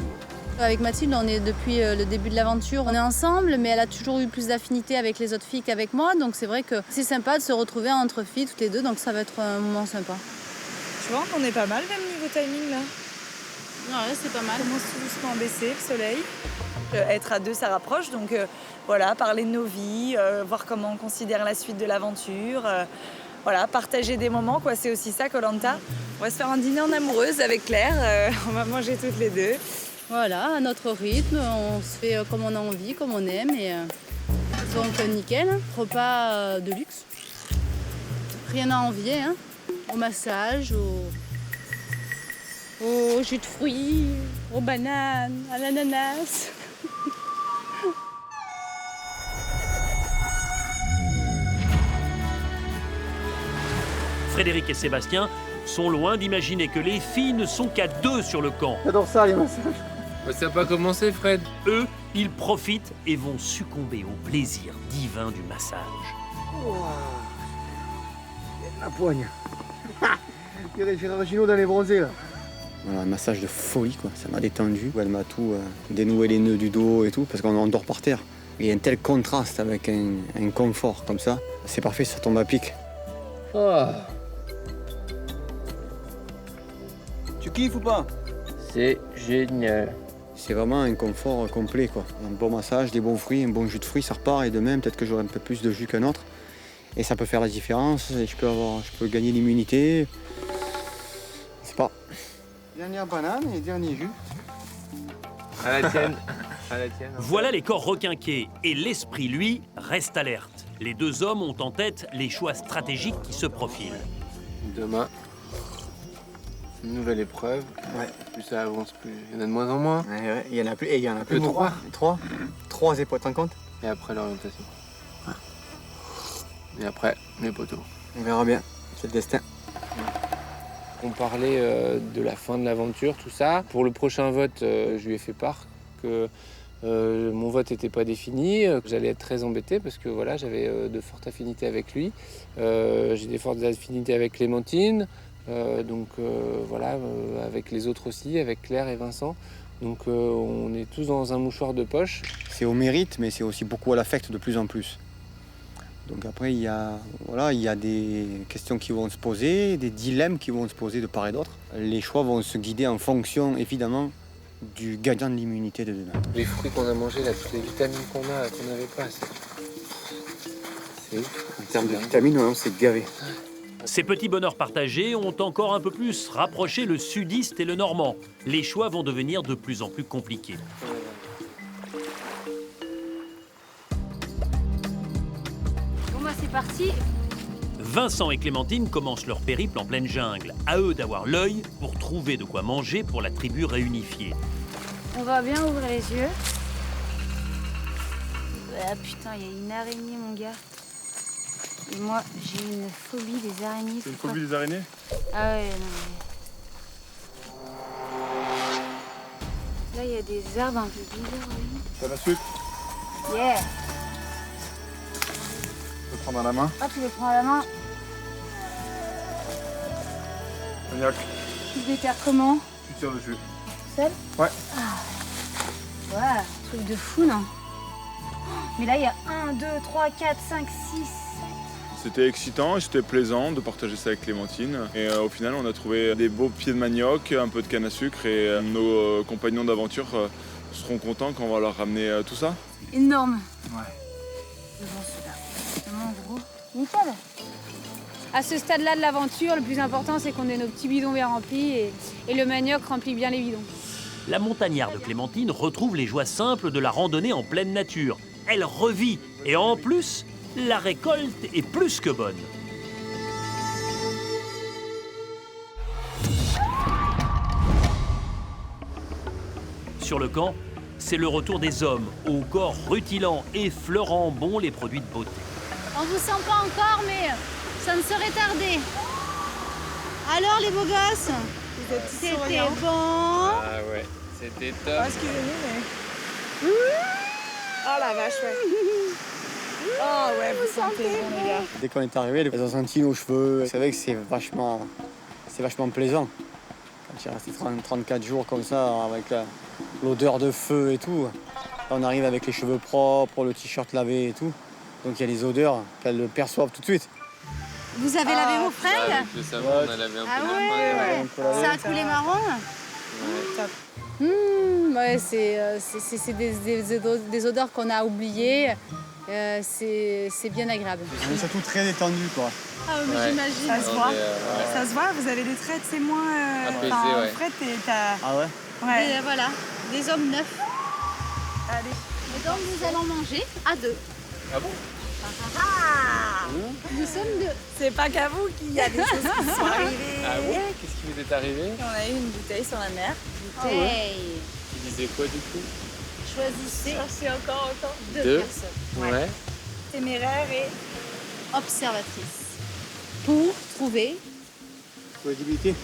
Avec Mathilde, on est depuis le début de l'aventure. On est ensemble, mais elle a toujours eu plus d'affinité avec les autres filles qu'avec moi. Donc c'est vrai que c'est sympa de se retrouver entre filles toutes les deux. Donc ça va être un moment sympa. Tu vois qu'on est pas mal même niveau timing là. Ouais, c'est pas mal. On commence tout doucement à baisser le soleil. Être à 2, ça rapproche. Donc voilà, parler de nos vies, voir comment on considère la suite de l'aventure. Voilà, partager des moments, quoi. C'est aussi ça, Koh-Lanta. On va se faire un dîner en amoureuse avec Claire. On va manger toutes les 2. Voilà, à notre rythme, on se fait comme on a envie, comme on aime. Et donc nickel, repas de luxe. Rien à envier, hein. Au massage, au jus de fruits, aux bananes, à l'ananas. Frédéric et Sébastien sont loin d'imaginer que les filles ne sont qu'à 2 sur le camp. J'adore ça, les massages. Ça n'a pas commencé, Fred. Eux, ils profitent et vont succomber au plaisir divin du massage. Wow. La poigne. Il y a des Gérard Gino dans les bronzés là. Voilà, un massage de folie quoi, ça m'a détendu. Elle m'a tout dénoué les nœuds du dos et tout, parce qu'on dort par terre. Il y a un tel contraste avec un confort comme ça. C'est parfait, ça tombe à pic. Oh. Tu kiffes ou pas? C'est génial. C'est vraiment un confort complet quoi. Un bon massage, des bons fruits, un bon jus de fruits, ça repart et de même peut-être que j'aurai un peu plus de jus qu'un autre. Et ça peut faire la différence, et je peux gagner l'immunité. C'est pas. Dernière banane et dernier jus. À la tienne. À la tienne. Voilà les corps requinqués et l'esprit, lui, reste alerte. Les 2 hommes ont en tête les choix stratégiques qui se profilent. Demain, une nouvelle épreuve. Ouais. Plus ça avance, plus il y en a de moins en moins. Ouais, il y en a plus. Et il y en a plus. 3. 3 épreuves, t'en compte? Et après l'orientation. Ouais. Et après, les poteaux. On verra bien. C'est le destin. On parlait de la fin de l'aventure, tout ça. Pour le prochain vote, je lui ai fait part que mon vote n'était pas défini. J'allais être très embêté parce que voilà, j'avais de fortes affinités avec lui. J'ai des fortes affinités avec Clémentine. Donc voilà, avec les autres aussi, avec Claire et Vincent. Donc on est tous dans un mouchoir de poche. C'est au mérite, mais c'est aussi beaucoup à l'affect de plus en plus. Donc après, il y a des questions qui vont se poser, des dilemmes qui vont se poser de part et d'autre. Les choix vont se guider en fonction, évidemment, du gagnant de l'immunité de demain. Les fruits qu'on a mangés, là, toutes les vitamines qu'on n'avait pas, c'est ouf. En termes de vitamines, on s'est gavé. Ces petits bonheurs partagés ont encore un peu plus rapproché le sudiste et le normand. Les choix vont devenir de plus en plus compliqués. Bon bah c'est parti. Vincent et Clémentine commencent leur périple en pleine jungle. À eux d'avoir l'œil pour trouver de quoi manger pour la tribu réunifiée. On va bien ouvrir les yeux. Ah putain, il y a une araignée mon gars. Et moi, j'ai une phobie des araignées. C'est une phobie des araignées? Ah ouais, non mais... Là, il y a des herbes un peu bizarres, oui. Ça va sucre? Yeah! Tu peux prendre à la main? Ah, tu le prends à la main. Cognac. Tu te déterres comment? Tu tires dessus. Seul? Ouais. Ah. Ouais, truc de fou, non? Mais là, il y a 1, 2, 3, 4, 5, 6... C'était excitant et c'était plaisant de partager ça avec Clémentine. Et au final, on a trouvé des beaux pieds de manioc, un peu de canne à sucre et nos compagnons d'aventure seront contents quand on va leur ramener tout ça. Énorme. Ouais. C'est bon, celui-là. Vraiment gros. Nickel. À ce stade-là de l'aventure, le plus important, c'est qu'on ait nos petits bidons bien remplis et le manioc remplit bien les bidons. La montagnarde Clémentine retrouve les joies simples de la randonnée en pleine nature. Elle revit et en plus, la récolte est plus que bonne. Sur le camp, c'est le retour des hommes, au corps rutilant et fleurant bon les produits de beauté. On vous sent pas encore, mais ça ne saurait tarder. Alors les beaux gosses, c'était bon. Ah ouais, c'était top. Oh, excusez-nous, mais... Oh la vache, ouais. Oh ouais, vous sentez bon les gars. Dès qu'on est arrivé, elles ont senti nos cheveux. C'est vrai que c'est vachement plaisant. Quand tu restes 34 jours comme ça, avec l'odeur de feu et tout. Là, on arrive avec les cheveux propres, le t-shirt lavé et tout. Donc il y a les odeurs qu'elles perçoivent tout de suite. Vous avez lavé vos fringues? Avec le savon, on a lavé un peu les fringues. Ça a coulé marron? Ouais. Top. Ouais, c'est des odeurs qu'on a oubliées. C'est bien agréable. On est surtout très détendu, quoi. Ah oui, Ouais. j'imagine. Ça se voit. Ça se voit, vous avez des traits, c'est moins... Apaisé, ouais. Fred, t'as... Ah ouais? Ouais. Et voilà, des hommes neufs. Allez. Et donc nous allons manger à deux. Ah bon? Nous sommes deux. C'est pas qu'à vous qu'il y a des choses qui sont arrivées. Ah ouais? Qu'est-ce qui vous est arrivé? On a eu une bouteille sur la mer. Hey. Tu disais quoi du coup? Choisissez C'est encore deux personnes. Ouais. Téméraire et... Observatrice. Pour trouver Crédibilité.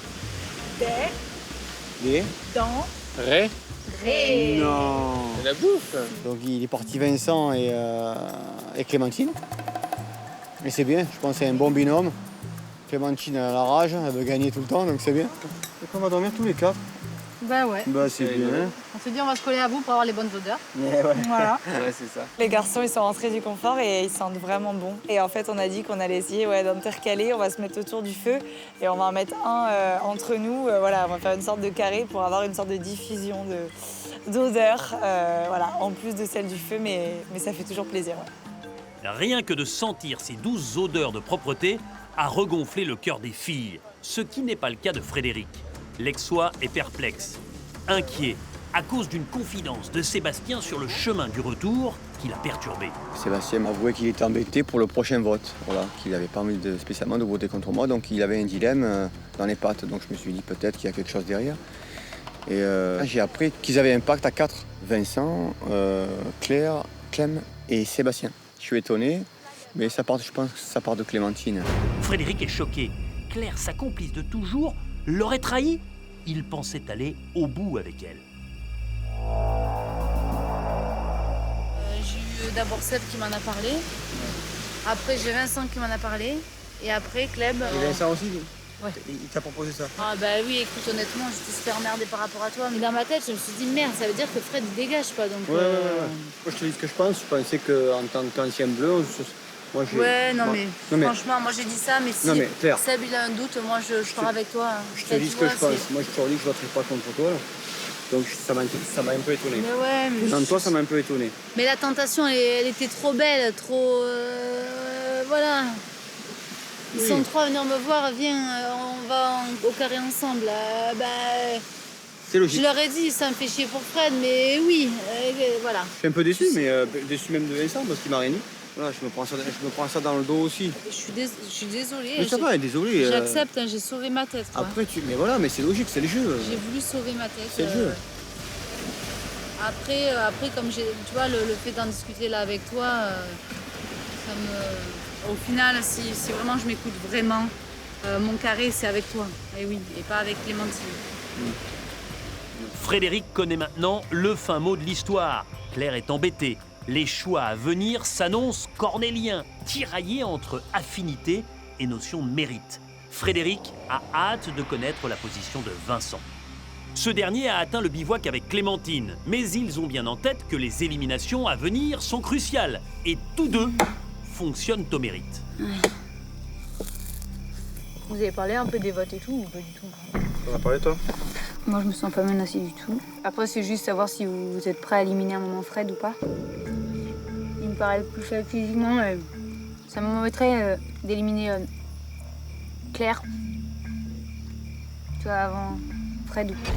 Des... Dans... Ré? Non. C'est la bouffe. Donc il est parti Vincent et Clémentine. Et c'est bien, je pense que c'est un bon binôme. Clémentine a la rage, elle veut gagner tout le temps, donc c'est bien. Donc on va dormir tous les quatre. Bah ouais. Bah c'est bien. On se dit on va se coller à vous pour avoir les bonnes odeurs. Voilà. Ouais, c'est ça. Les garçons, ils sont rentrés du confort et ils sentent vraiment bon. Et en fait, on a dit qu'on allait essayer d'intercaler. On va se mettre autour du feu et on va en mettre un entre nous. Voilà, on va faire une sorte de carré pour avoir une sorte de diffusion d'odeurs. Voilà, en plus de celle du feu, mais ça fait toujours plaisir. Ouais. Rien que de sentir ces douces odeurs de propreté a regonflé le cœur des filles, ce qui n'est pas le cas de Frédéric. L'ex-soi est perplexe, inquiet, à cause d'une confidence de Sébastien sur le chemin du retour qui l'a perturbé. Sébastien m'a avoué qu'il était embêté pour le prochain vote, voilà, qu'il n'avait pas envie spécialement de voter contre moi, donc il avait un dilemme dans les pattes, donc je me suis dit peut-être qu'il y a quelque chose derrière. Et j'ai appris qu'ils avaient un pacte à 4, Vincent, Claire, Clem et Sébastien. Je suis étonné, mais je pense que ça part de Clémentine. Frédéric est choqué. Claire, sa complice de toujours, l'aurait trahi. Il pensait aller au bout avec elle. J'ai eu d'abord Seb qui m'en a parlé. Après j'ai Vincent qui m'en a parlé. Et après Clem. Et Vincent aussi? Ouais. Il t'a proposé ça? Ah bah oui, écoute, honnêtement, j'étais super emmerdée par rapport à toi. Mais dans ma tête, je me suis dit, merde, ça veut dire que Fred dégage, quoi. Donc, Ouais. Moi, je te dis ce que je pense. Je pensais qu'en tant qu'ancien bleu, moi, ouais, non, mais non, franchement, moi j'ai dit ça, mais si non, mais, Claire, Seb il a un doute, moi je pars avec toi. Je te dis ce que je pense. Moi, je te dis que je voterai pas contre toi. Là. Donc, ça m'a un peu étonné. Mais ouais, mais dans toi, ça m'a un peu étonné. Mais la tentation, elle était trop belle, trop. Voilà. Ils sont trois à venir me voir, viens, on va au carré ensemble. C'est logique. Je leur ai dit, ça me fait chier pour Fred, mais oui, voilà. Je suis un peu déçu, mais déçu même de Vincent parce qu'il m'a rien dit. Voilà, je me prends ça dans le dos aussi. Je suis désolée. Mais ça va, désolé. J'accepte, hein, j'ai sauvé ma tête. Quoi. Après, mais voilà, mais c'est logique, c'est le jeu. J'ai voulu sauver ma tête. C'est le jeu. Après, comme tu vois, le fait d'en discuter là avec toi, ça me. Au final, si vraiment je m'écoute vraiment, mon carré, c'est avec toi. Et oui, et pas avec Clémentine. Frédéric connaît maintenant le fin mot de l'histoire. Claire est embêtée. Les choix à venir s'annoncent cornéliens, tiraillés entre affinité et notion de mérite. Frédéric a hâte de connaître la position de Vincent. Ce dernier a atteint le bivouac avec Clémentine, mais ils ont bien en tête que les éliminations à venir sont cruciales. Et tous deux fonctionnent au mérite. Vous avez parlé un peu des votes et tout ou pas du tout? On a parlé, toi? Moi, je me sens pas menacée du tout. Après, c'est juste savoir si vous êtes prêt à éliminer un moment Fred ou pas. Il me paraît le plus faible physiquement. Ça m'embêterait d'éliminer Claire. Tu vois, avant Fred ou pas.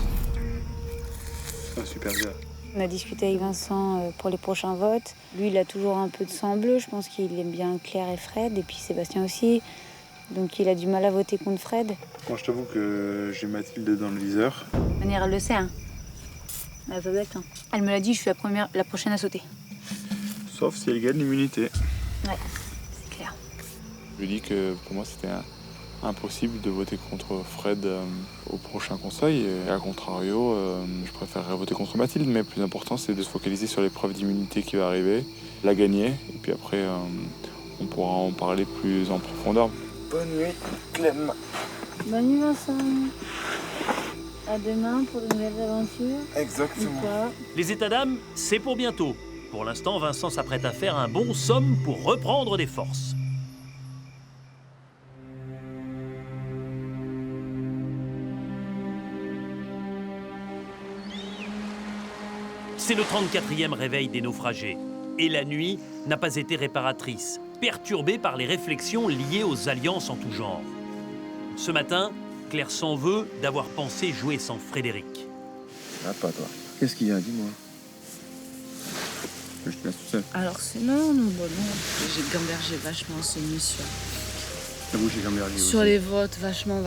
Ah, super bien. On a discuté avec Vincent pour les prochains votes. Lui, il a toujours un peu de sang bleu. Je pense qu'il aime bien Claire et Fred. Et puis Sébastien aussi. Donc il a du mal à voter contre Fred. Moi, je t'avoue que j'ai Mathilde dans le viseur. De toute manière, elle le sait. Hein. Elle est pas bête. Hein. Elle me l'a dit, je suis la prochaine à sauter. Sauf si elle gagne l'immunité. Ouais, c'est clair. Je lui ai dit que pour moi, c'était impossible de voter contre Fred au prochain conseil. Et à contrario, je préférerais voter contre Mathilde. Mais le plus important, c'est de se focaliser sur l'épreuve d'immunité qui va arriver, la gagner. Et puis après, on pourra en parler plus en profondeur. Bonne nuit, Clem. Bonne nuit, Vincent. À demain pour de nouvelles aventures. Exactement. Les états d'âme, c'est pour bientôt. Pour l'instant, Vincent s'apprête à faire un bon somme pour reprendre des forces. C'est le 34e réveil des naufragés. Et la nuit n'a pas été réparatrice, perturbée par les réflexions liées aux alliances en tout genre. Ce matin, Claire s'en veut d'avoir pensé jouer sans Frédéric. Ah, pas toi. Qu'est-ce qu'il y a, dis-moi? Je te laisse tout seul. Alors c'est non. J'ai gambergé vachement ce mission. J'avoue, j'ai gambergé aussi. Sur les votes, vachement.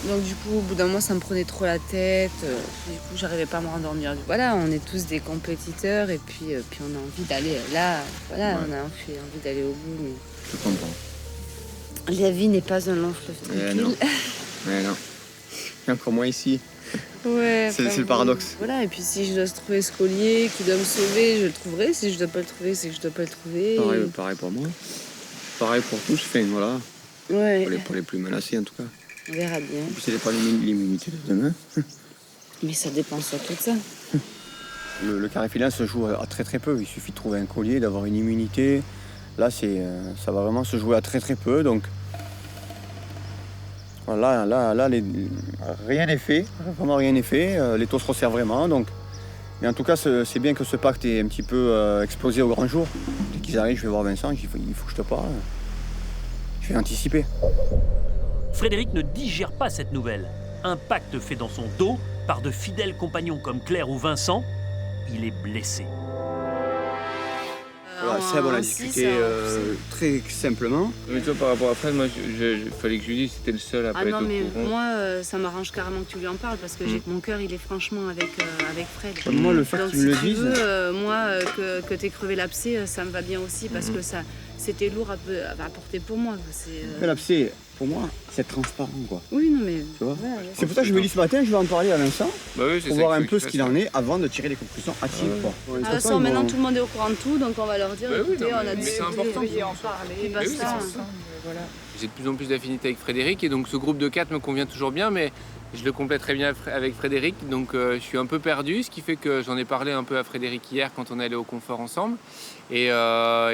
Donc du coup, au bout d'un moment, ça me prenait trop la tête. Du coup, j'arrivais pas à me rendormir. Voilà, on est tous des compétiteurs et puis on a envie d'aller là. Voilà, ouais. On a envie d'aller au bout. Mais... Je comprends. La vie n'est pas un long fleuve tranquille. Non. Et encore moins ici. Ouais. C'est le paradoxe. Voilà, et puis si je dois se trouver ce collier qui doit me sauver, je le trouverai. Si je dois pas le trouver, c'est que je dois pas le trouver. Pareil pour moi. Pareil pour tous. Enfin, voilà. Ouais. Pour les plus menacés, en tout cas. On verra bien. En plus, c'est pas l'immunité de demain. Mais ça dépend surtout de ça. Le carré final se joue à très peu. Il suffit de trouver un collier, d'avoir une immunité. Là, ça va vraiment se jouer à très peu. Donc là, rien n'est fait. Vraiment rien n'est fait. Les taux se resserrent vraiment. Donc. Mais en tout cas, c'est bien que ce pacte est un petit peu explosé au grand jour. Dès qu'ils arrivent, je vais voir Vincent. Il faut que je te parle. Je vais anticiper. Frédéric ne digère pas cette nouvelle. Un pacte fait dans son dos par de fidèles compagnons comme Claire ou Vincent. Il est blessé. Voilà, Seb, on a discuté très simplement. Mais toi, par rapport à Fred, moi, il fallait que je lui dise, c'était le seul à pas être au courant. Moi, ça m'arrange carrément que tu lui en parles parce que mon cœur, il est franchement avec Fred. Moi, le fait qu'il me le dise... moi, que t'aies crevé l'abcès, ça me va bien aussi parce que ça c'était lourd à porter pour moi. Là, c'est, pour moi, c'est transparent, quoi. Oui, non, mais... Tu vois c'est pour ça que je me dis ce matin, je vais en parler à Vincent, pour voir un peu ce qu'il en est avant de tirer des conclusions hâtives, quoi. De toute façon, maintenant, tout le monde est au courant de tout, donc on va leur dire, écoutez, on a mais c'est important en parler. Voilà. J'ai de plus en plus d'affinité avec Frédéric, et donc ce groupe de 4 me convient toujours bien, mais je le compléterai bien avec Frédéric, donc je suis un peu perdu, ce qui fait que j'en ai parlé un peu à Frédéric hier quand on est allé au confort ensemble, et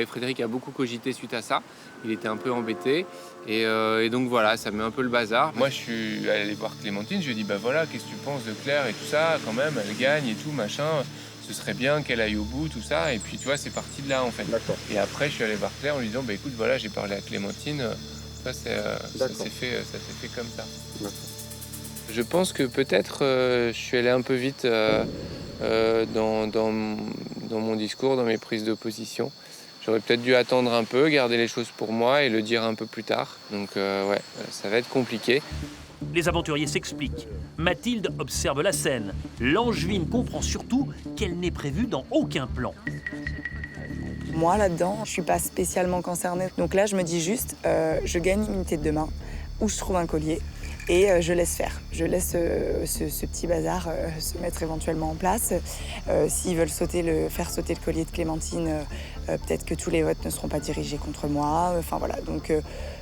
Frédéric a beaucoup cogité suite à ça, il était un peu embêté, et donc voilà, ça met un peu le bazar. Moi je suis allé voir Clémentine, je lui ai dit bah voilà, qu'est-ce que tu penses de Claire et tout ça, quand même, elle gagne et tout, machin, ce serait bien qu'elle aille au bout, tout ça, et puis tu vois, c'est parti de là en fait. D'accord. Et après je suis allé voir Claire en lui disant bah écoute, voilà, j'ai parlé à Clémentine, ça s'est fait comme ça. D'accord. Je pense que peut-être je suis allé un peu vite dans mon discours, dans mes prises de position. J'aurais peut-être dû attendre un peu, garder les choses pour moi et le dire un peu plus tard. Donc ouais, ça va être compliqué. Les aventuriers s'expliquent. Mathilde observe la scène. Langevine comprend surtout qu'elle n'est prévue dans aucun plan. Moi, là-dedans, je suis pas spécialement concernée. Donc là, je me dis juste, je gagne une unité de demain, où je trouve un collier, et je laisse faire. Je laisse ce petit bazar se mettre éventuellement en place. S'ils veulent faire sauter le collier de Clémentine, peut-être que tous les votes ne seront pas dirigés contre moi. Enfin voilà, donc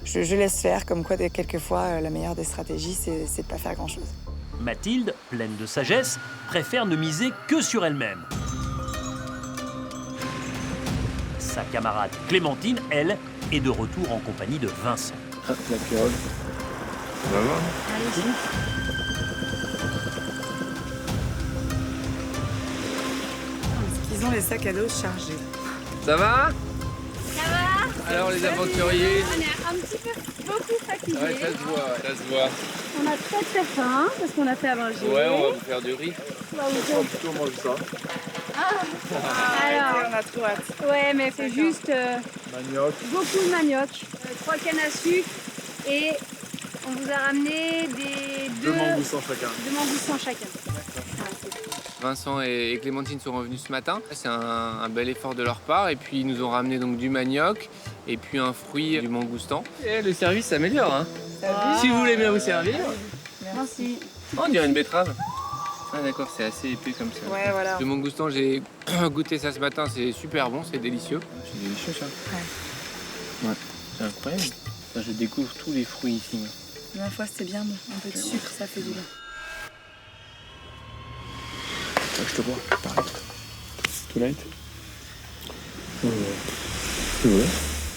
je laisse faire. Comme quoi, quelquefois, la meilleure des stratégies, c'est de pas faire grand-chose. Mathilde, pleine de sagesse, préfère ne miser que sur elle-même. Sa camarade Clémentine, elle, est de retour en compagnie de Vincent. Ah, la pirogue. On va voir. Allez-y. Ils ont les sacs à dos chargés. Ça va? Ça va? Alors les aventuriers? On est un petit peu beaucoup fatigués. Ouais, ça se voit, ça se voit. On a peut-être très faim parce qu'on a fait à manger. Ouais, on va vous faire du riz. On va vous faire plutôt manger ça. Alors, on a trop hâte. Ouais, mais c'est juste Manioc. beaucoup de manioc, 3 cannes à sucre et on vous a ramené deux mangoustans chacun. 2 mangoustans chacun. Vincent et Clémentine sont revenus ce matin. C'est un bel effort de leur part. Et puis ils nous ont ramené donc du manioc et puis un fruit du mangoustan. Et le service s'améliore. Hein. Si vous voulez bien vous servir. Merci. Oh, on dirait une betterave. Ah d'accord, c'est assez épais comme ça. Ouais, voilà. Le mangoustan, j'ai goûté ça ce matin, c'est super bon, c'est délicieux. C'est délicieux ça. Ouais. C'est incroyable. Ça, je découvre tous les fruits ici. La dernière fois, c'était bien bon. Un peu de sucre, ça fait du bien. Je te vois, pareil. Too late? Ouais.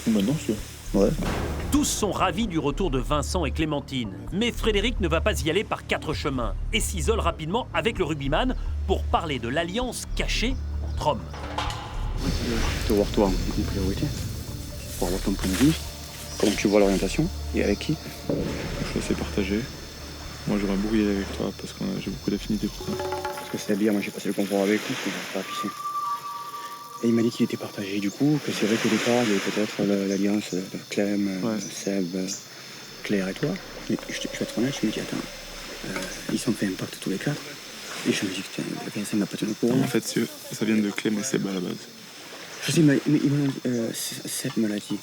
Maintenant, sûr. Ouais. Tous sont ravis du retour de Vincent et Clémentine. Mais Frédéric ne va pas y aller par 4 chemins et s'isole rapidement avec le rugbyman pour parler de l'alliance cachée entre hommes. Je te voir toi en priorité, pour avoir ton point de vue, comment tu vois l'orientation et avec qui. Je suis assez partagé. Moi, j'aurais beaucoup y aller avec toi parce que j'ai beaucoup d'affinités pour toi. Parce que c'est bien, moi j'ai passé le confort avec lui, parce que j'arrive pas à pisser. Et il m'a dit qu'il était partagé du coup, que c'est vrai qu'au départ, il y avait peut-être l'alliance Clem, Seb, Claire et toi. Mais je vais être honnête, je me dis attends, ils sont fait un pacte tous les 4. Et je me dis que ça m'a pas tenu au courant. En fait, ça vient de Clem et Seb à la base. Je sais, mais Seb me l'a dit.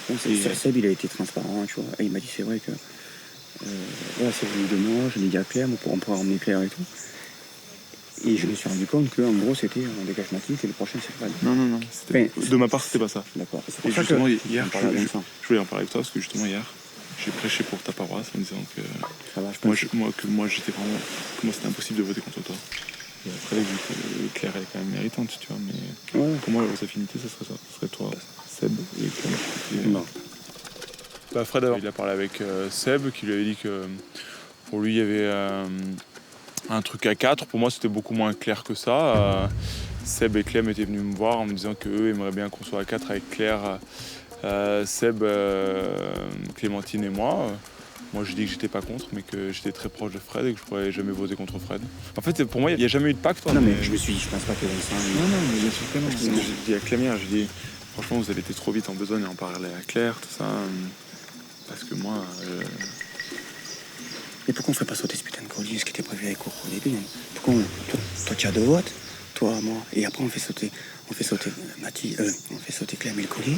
Bon, Seb, il a été transparent, tu vois. Et il m'a dit c'est vrai que voilà, c'est venu de moi, je l'ai dit à Claire, on pourra emmener Claire et tout. Et je me suis rendu compte qu'en gros, c'était un dégage Mathilde et le prochain, c'est pas. Non. De ma part, c'était pas ça. D'accord. Et justement, hier, je voulais en parler avec toi parce que justement, hier, j'ai prêché pour ta paroisse en disant que moi, j'étais vraiment. Pour moi, c'était impossible de voter contre toi. Et après, vu que Claire, elle est quand même méritante, tu vois. Mais pour moi, vos affinités, ça serait ça. Ce serait toi, Seb et Claire. Non. Bah, Fred, il a parlé avec Seb qui lui avait dit que pour lui, il y avait. Un truc à 4, pour moi c'était beaucoup moins clair que ça. Seb et Clem étaient venus me voir en me disant qu'eux aimeraient bien qu'on soit à 4 avec Claire, Seb, Clémentine et moi. Moi j'ai dit que j'étais pas contre, mais que j'étais très proche de Fred et que je pourrais jamais voter contre Fred. En fait pour moi il n'y a jamais eu de pacte. Non mais je pense pas que ça. Non, mais bien sûr que non. Ce que j'ai dit à Clem hier, j'ai dit franchement vous avez été trop vite en besogne et en parler à Claire, tout ça. Parce que moi. Et pourquoi on ne ferait pas sauter ce putain de collier, ce qui était prévu avec Coco au début? Pourquoi toi tu as 2 votes, toi, moi, et après on fait sauter Mathilde, on fait sauter Clem et le collier.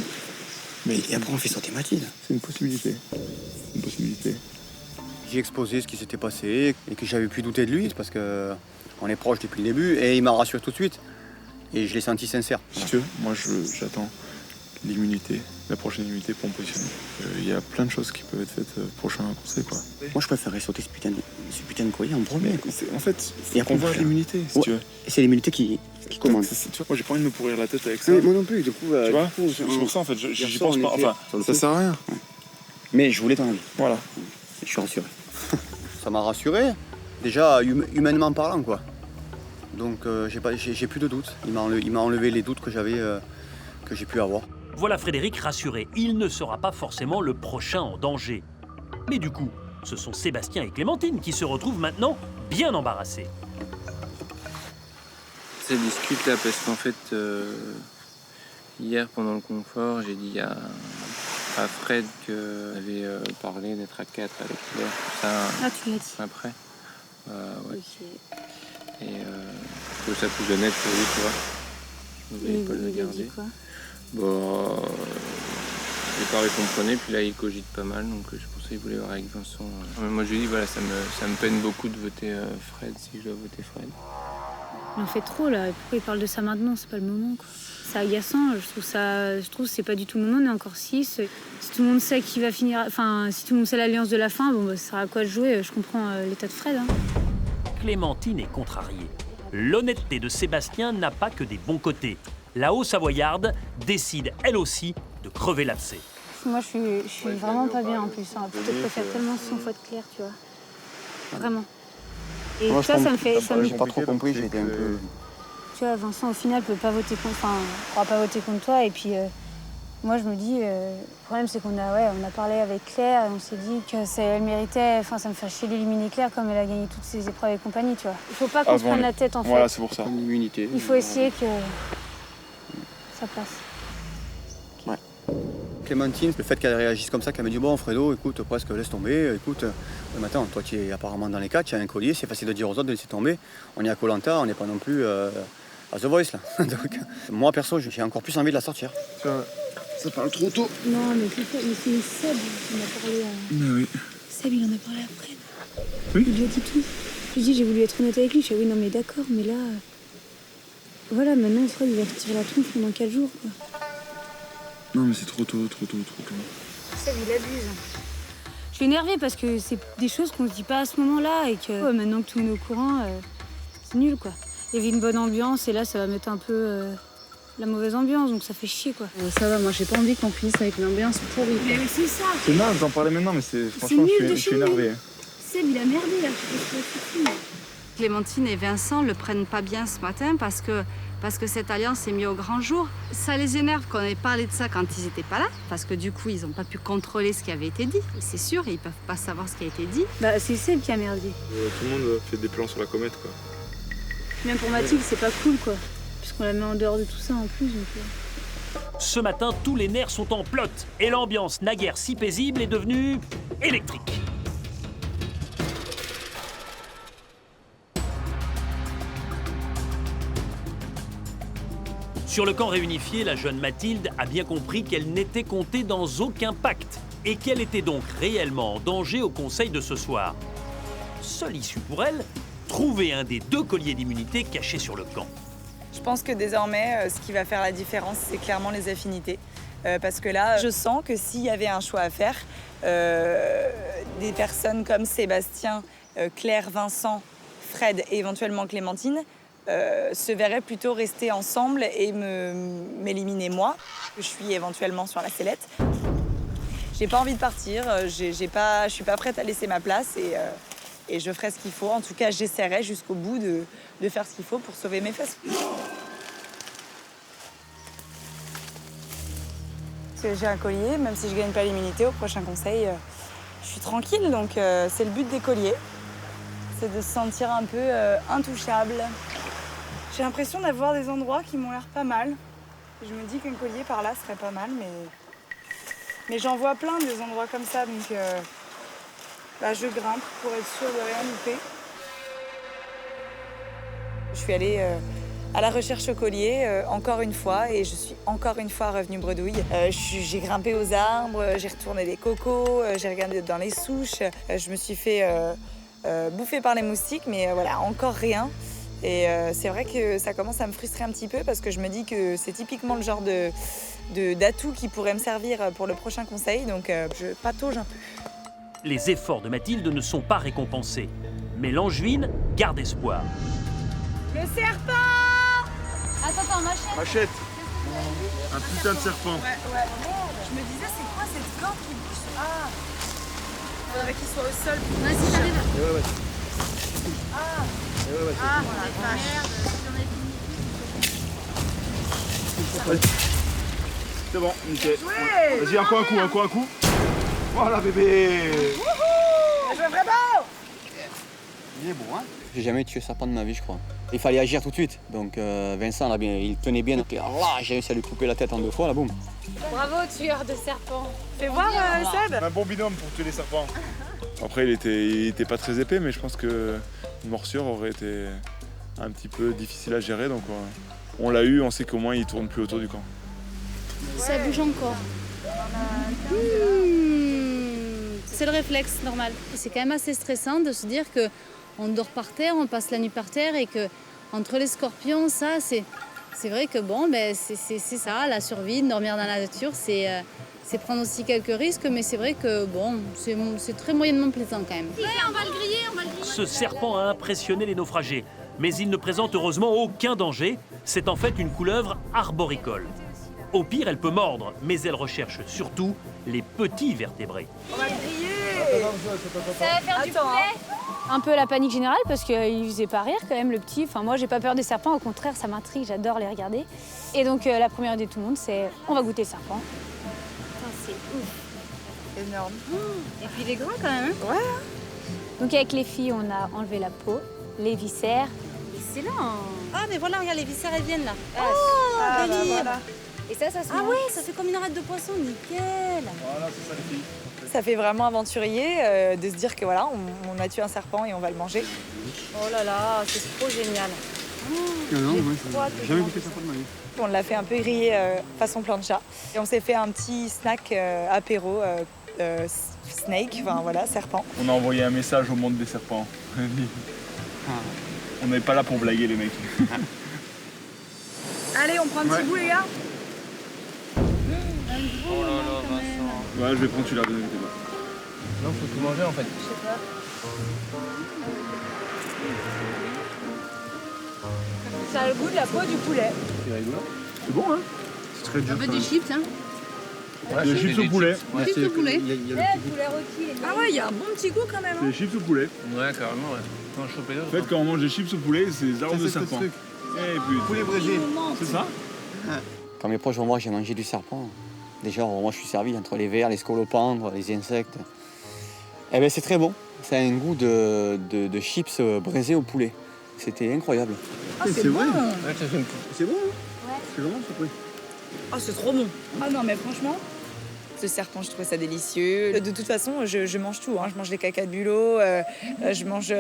Et après, on fait sauter Mathilde. C'est une possibilité. J'ai exposé ce qui s'était passé et que j'avais pu douter de lui parce qu'on est proches depuis le début et il m'a rassuré tout de suite. Et je l'ai senti sincère. Si tu veux, moi j'attends l'immunité, la prochaine immunité pour me positionner. Il y a plein de choses qui peuvent être faites prochain conseil, quoi. Moi je préférerais sauter ce putain de collier en premier. En fait, il faut qu'on voit l'immunité, si tu veux. Et c'est l'immunité qui commande. Tu vois, moi j'ai pas envie de me pourrir la tête avec ça. Oui, moi non plus, du coup. Tu vois, c'est pour ça en fait, j'y pense pas. Enfin, ça sert à rien. Ouais. Mais je voulais ton avis. Voilà. Je suis rassuré. Ça m'a rassuré, déjà humainement parlant, quoi. Donc j'ai plus de doutes. Il m'a enlevé les doutes que j'ai pu avoir. Voilà Frédéric rassuré, il ne sera pas forcément le prochain en danger. Mais du coup, ce sont Sébastien et Clémentine qui se retrouvent maintenant bien embarrassés. Ça discute là parce qu'en fait, hier pendant le confort, j'ai dit à Fred qu'elle avait parlé d'être à 4 avec Claire, tout ça. Ah, tu l'as dit. Après. Ouais. Ok. Et je trouve ça plus honnête pour lui, tu vois. Je ne voulais pas le garder. Quoi bon, j'ai pas comprenait, puis là il cogite pas mal, donc je pensais qu'il voulait voir avec Vincent. Moi je lui ai dit, voilà, ça me peine beaucoup de voter Fred si je dois voter Fred. Il en fait trop là, pourquoi il parle de ça maintenant, c'est pas le moment quoi. C'est agaçant, je trouve que c'est pas du tout le moment, on est encore 6. Si tout le monde sait qui va finir, enfin si tout le monde sait l'alliance de la fin, bon bah, ça sert à quoi de jouer, je comprends l'état de Fred. Hein. Clémentine est contrariée. L'honnêteté de Sébastien n'a pas que des bons côtés. La Haut-Savoyarde décide, elle aussi, de crever l'abcès. Moi, je suis vraiment pas bien en plus. Hein. Je préfère tellement son faute Claire, tu vois. Vraiment. Et moi, ça me fait... J'ai pas trop compris, j'ai été un peu... Tu vois, Vincent, au final, peut pas voter contre... Enfin, pourra pas voter contre toi. Et puis, moi, je me dis... le problème, c'est qu'on a parlé avec Claire et on s'est dit qu'elle méritait... Enfin, ça me fait chier d'éliminer Claire comme elle a gagné toutes ses épreuves et compagnie, tu vois. Il faut pas qu'on se prenne la tête, en fait. Voilà, c'est pour ça. L'immunité. Il faut essayer que ça passe. Ouais. Clémentine, le fait qu'elle réagisse comme ça, qu'elle me dit bon Fredo, écoute, presque laisse tomber, écoute, mais attends, toi tu es apparemment dans les 4, tu as un collier, c'est facile de dire aux autres de laisser tomber. On est à Koh Lanta, on n'est pas non plus à The Voice là. Donc, moi perso, j'ai encore plus envie de la sortir. Ça parle trop tôt. Non, mais c'est Seb qui m'a parlé. Mais oui. Seb, il en a parlé après. Oui. Il lui a dit tout. Je lui ai dit, j'ai voulu être honnête avec lui. Je lui ai dit, oui, non, mais d'accord, mais là. Voilà, maintenant, Fred, il va retirer la tronche pendant 4 jours, quoi. Non, mais c'est trop tôt. Seb, il abuse. Je suis énervée parce que c'est des choses qu'on se dit pas à ce moment-là et que maintenant que tout le monde est au courant, c'est nul, quoi. Il y avait une bonne ambiance et là, ça va mettre un peu la mauvaise ambiance, donc ça fait chier, quoi. Ça va, moi, j'ai pas envie qu'on finisse avec une ambiance pourrie. Mais c'est ça. C'est marrant d'en parler maintenant, mais franchement, je suis énervé. Seb, il a merdé, là. Clémentine et Vincent le prennent pas bien ce matin parce que cette alliance est mise au grand jour. Ça les énerve qu'on ait parlé de ça quand ils n'étaient pas là, parce que du coup, ils n'ont pas pu contrôler ce qui avait été dit. C'est sûr, ils peuvent pas savoir ce qui a été dit. Bah, c'est Seb qui a merdé. Tout le monde fait des plans sur la comète, quoi. Même pour Mathilde, c'est pas cool, quoi. Puisqu'on la met en dehors de tout ça en plus, donc... Ce matin, tous les nerfs sont en plot et l'ambiance naguère si paisible est devenue électrique. Sur le camp réunifié, la jeune Mathilde a bien compris qu'elle n'était comptée dans aucun pacte et qu'elle était donc réellement en danger au conseil de ce soir. Seule issue pour elle, trouver un des 2 colliers d'immunité cachés sur le camp. Je pense que désormais, ce qui va faire la différence, c'est clairement les affinités. Parce que là, je sens que s'il y avait un choix à faire, des personnes comme Sébastien, Claire, Vincent, Fred et éventuellement Clémentine se verraient plutôt rester ensemble et m'éliminer moi. Je suis éventuellement sur la sellette. J'ai pas envie de partir, je suis pas prête à laisser ma place et je ferai ce qu'il faut. En tout cas, j'essaierai jusqu'au bout de faire ce qu'il faut pour sauver mes fesses. J'ai un collier, même si je gagne pas l'immunité au prochain conseil, je suis tranquille, donc c'est le but des colliers. C'est de se sentir un peu intouchable. J'ai l'impression d'avoir des endroits qui m'ont l'air pas mal. Je me dis qu'un collier par là serait pas mal, mais j'en vois plein des endroits comme ça, donc je grimpe pour être sûre de rien louper. Je suis allée à la recherche au collier, encore une fois, et je suis encore une fois revenue bredouille. J'ai grimpé aux arbres, j'ai retourné les cocos, j'ai regardé dans les souches, je me suis fait bouffer par les moustiques, mais voilà, encore rien. Et c'est vrai que ça commence à me frustrer un petit peu parce que je me dis que c'est typiquement le genre d'atout qui pourrait me servir pour le prochain conseil, donc je patauge un peu. Les efforts de Mathilde ne sont pas récompensés, mais l'Angevine garde espoir. Le serpent! Attends, machette. Machette. Un putain de serpent. Ouais. Je me disais, c'est quoi cette corde qui bouge? Ah! Il faudrait qu'il soit au sol. Vas-y, j'arrive. Ah! Ah, voilà. C'est bon, nickel. Joué. Vas-y, encore un coup. Voilà, bébé. Je veux vraiment! Il est bon, hein? J'ai jamais tué un serpent de ma vie, je crois. Il fallait agir tout de suite. Donc Vincent, là, il tenait bien. Donc, là, j'ai réussi à lui couper la tête en 2 fois, là, boum. Bravo, tueur de serpents. Fais voir, Seb. Un bon binôme pour tuer les serpents. Après, il était pas très épais, mais je pense que une morsure aurait été un petit peu difficile à gérer. Donc on l'a eu, on sait qu'au moins il tourne plus autour du camp. Ça bouge encore. C'est le réflexe normal. C'est quand même assez stressant de se dire qu'on dort par terre, on passe la nuit par terre et que entre les scorpions, ça, c'est vrai que bon, ben, c'est ça, la survie, de dormir dans la nature, c'est prendre aussi quelques risques, mais c'est vrai que bon, c'est très moyennement plaisant quand même. Ouais, on va le griller. Ce serpent a impressionné les naufragés, mais il ne présente heureusement aucun danger. C'est en fait une couleuvre arboricole. Au pire, elle peut mordre, mais elle recherche surtout les petits vertébrés. On va le griller! Ça va faire du poulet. Un peu la panique générale parce qu'il faisait pas rire quand même le petit. Enfin moi j'ai pas peur des serpents, au contraire ça m'intrigue, j'adore les regarder. Et donc la première idée de tout le monde c'est on va goûter le serpent. C'est ouf. Énorme. Et puis il est grand quand même. Hein? Ouais. Donc avec les filles on a enlevé la peau, les viscères. Excellent. Ah mais voilà, regarde, les viscères elles viennent là. Ah, délire. bah, voilà. Et ça se Ah mange. ouais, ça fait comme une arête de poisson, nickel. Voilà, c'est ça les filles. Ça fait vraiment aventurier de se dire que voilà, on a tué un serpent et on va le manger. Oh là là, c'est trop génial. Non, moi, j'ai jamais goûté serpent de ma vie. On l'a fait un peu griller façon plancha. Et on s'est fait un petit snack apéro, snake, enfin voilà, serpent. On a envoyé un message au monde des serpents. On n'est pas là pour blaguer les mecs. Allez, on prend un petit bout les gars. Oh là là, Vincent. Ouais, je vais prendre celui-là, deuxième débat. Non, faut tout manger en fait. Je sais pas. Ça a le goût de la peau du poulet. C'est rigolo. C'est bon, hein? C'est très dur. Un peu des chips, hein. Ouais, Des chips au poulet. Ouais. Chips au poulet. Poulet rôti. Ah ouais, il y a un bon petit goût quand même. C'est des chips au poulet. Ouais, carrément, ouais. Quand je chopais En fait, quand on mange des chips au poulet, c'est des arômes de serpent. Et puis, Poulet braisé. c'est ça? Quand mes proches vont voir que j'ai mangé du serpent, déjà, moi je suis servi entre les vers, les scolopendres, les insectes. Eh bien, c'est très bon. Ça a un goût de chips braisés au poulet. C'était incroyable. Ah, c'est bon. Ouais, ça fait une... C'est bon, hein? Ouais. C'est vraiment surpris. Ah, c'est trop bon. Ah non, mais franchement, ce serpent, je trouvais ça délicieux. De toute façon, je mange tout. Hein. Je mange les caca de bulot, je mange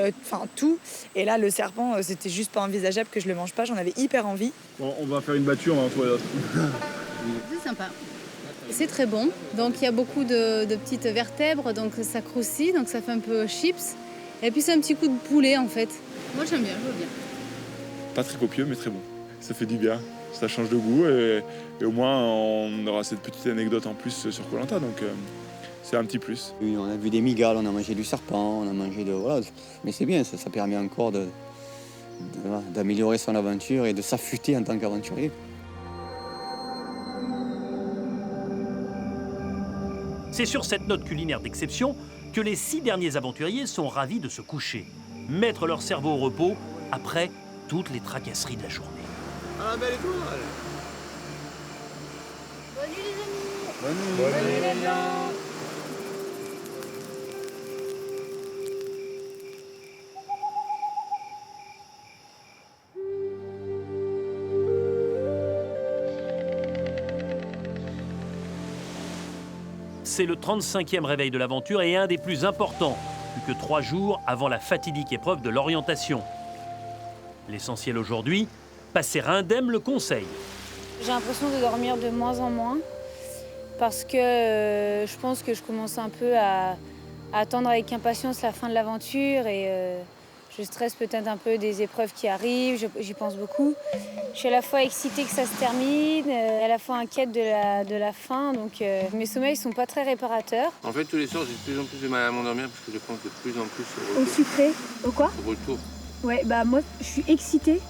tout. Et là, le serpent, c'était juste pas envisageable que je le mange pas. J'en avais hyper envie. Bon, on va faire une battue, on va en trouver d'autres. C'est sympa. C'est très bon. Donc il y a beaucoup de petites vertèbres, donc ça croustille, donc ça fait un peu chips. Et puis c'est un petit coup de poulet en fait. Moi j'aime bien, je veux bien. Pas très copieux, mais très bon. Ça fait du bien. Ça change de goût et au moins on aura cette petite anecdote en plus sur Koh Lanta, donc c'est un petit plus. Oui, on a vu des migales, on a mangé du serpent, on a mangé de... Voilà. Mais c'est bien, ça permet encore d'améliorer son aventure et de s'affûter en tant qu'aventurier. C'est sur cette note culinaire d'exception que les 6 derniers aventuriers sont ravis de se coucher, mettre leur cerveau au repos après toutes les tracasseries de la journée. Ah, belle étoile! Bonne nuit les amis. Bonne nuit les gens! C'est le 35e réveil de l'aventure et un des plus importants, plus que 3 jours avant la fatidique épreuve de l'orientation. L'essentiel aujourd'hui, passer indemne le conseil. J'ai l'impression de dormir de moins en moins parce que je pense que je commence un peu à attendre avec impatience la fin de l'aventure et je stresse peut-être un peu des épreuves qui arrivent, j'y pense beaucoup. Je suis à la fois excitée que ça se termine, à la fois inquiète de la fin, donc mes sommeils sont pas très réparateurs. En fait, tous les soirs, j'ai de plus en plus de mal à m'endormir parce que je pense de plus en plus au retour. Au sucré. Au quoi? Au retour. Ouais, bah moi, je suis excitée,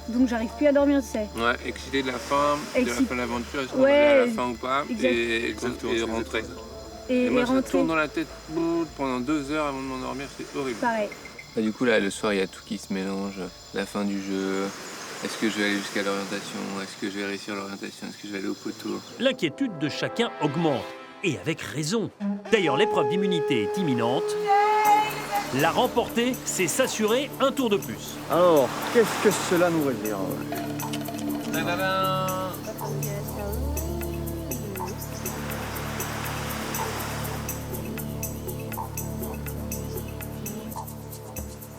donc j'arrive plus à dormir, tu sais. Ouais, excitée de la fin, de l'aventure, est-ce qu'on Ouais, va aller à la fin ou pas, exact. et rentrer. Et moi, ça rentrer. tourne dans la tête pendant 2 heures avant de m'endormir, c'est horrible. Pareil. Bah, du coup, là, le soir, il y a tout qui se mélange. La fin du jeu, est-ce que je vais aller jusqu'à l'orientation, est-ce que je vais réussir l'orientation, est-ce que je vais aller au poteau. L'inquiétude de chacun augmente, et avec raison. D'ailleurs, l'épreuve d'immunité est imminente. La remporter, c'est s'assurer un tour de plus. Alors, qu'est-ce que cela nous réserve?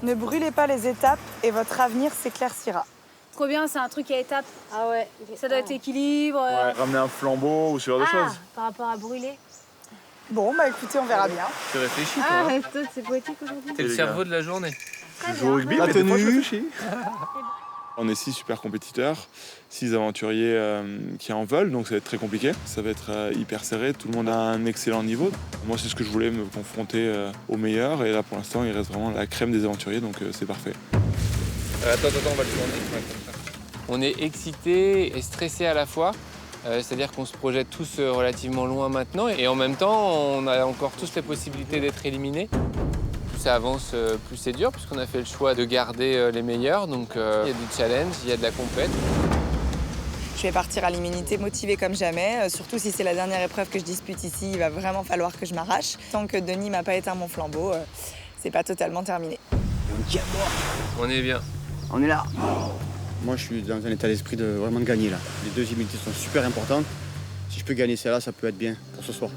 Ne brûlez pas les étapes et votre avenir s'éclaircira. Trop bien, c'est un truc à étapes. Ah ouais. Ça doit être équilibre. Ouais, ramener un flambeau ou ce genre de choses. Par rapport à brûler. Bon, bah écoutez, on verra bien. Tu réfléchis, toi. Ah, reste, c'est poétique aujourd'hui. T'es le cerveau de la journée. Je joue au rugby, La mais des fois, je tenue. réfléchis. On est 6 super compétiteurs, 6 aventuriers qui en veulent, donc ça va être très compliqué. Ça va être hyper serré, tout le monde a un excellent niveau. Moi, c'est ce que je voulais, me confronter aux meilleurs. Et là, pour l'instant, il reste vraiment la crème des aventuriers, donc c'est parfait. Attends, on va le tourner. On est excités et stressés à la fois. C'est-à-dire qu'on se projette tous relativement loin maintenant. Et en même temps, on a encore tous les possibilités d'être éliminés. Plus ça avance, plus c'est dur, puisqu'on a fait le choix de garder les meilleurs. Donc il y a du challenge, il y a de la compète. Je vais partir à l'immunité motivée comme jamais, surtout si c'est la dernière épreuve que je dispute ici, il va vraiment falloir que je m'arrache. Tant que Denis m'a pas éteint mon flambeau, c'est pas totalement terminé. On est bien. On est là. Moi, je suis dans un état d'esprit de vraiment de gagner là. Les 2 immunités sont super importantes. Si je peux gagner celle-là, ça peut être bien pour ce soir.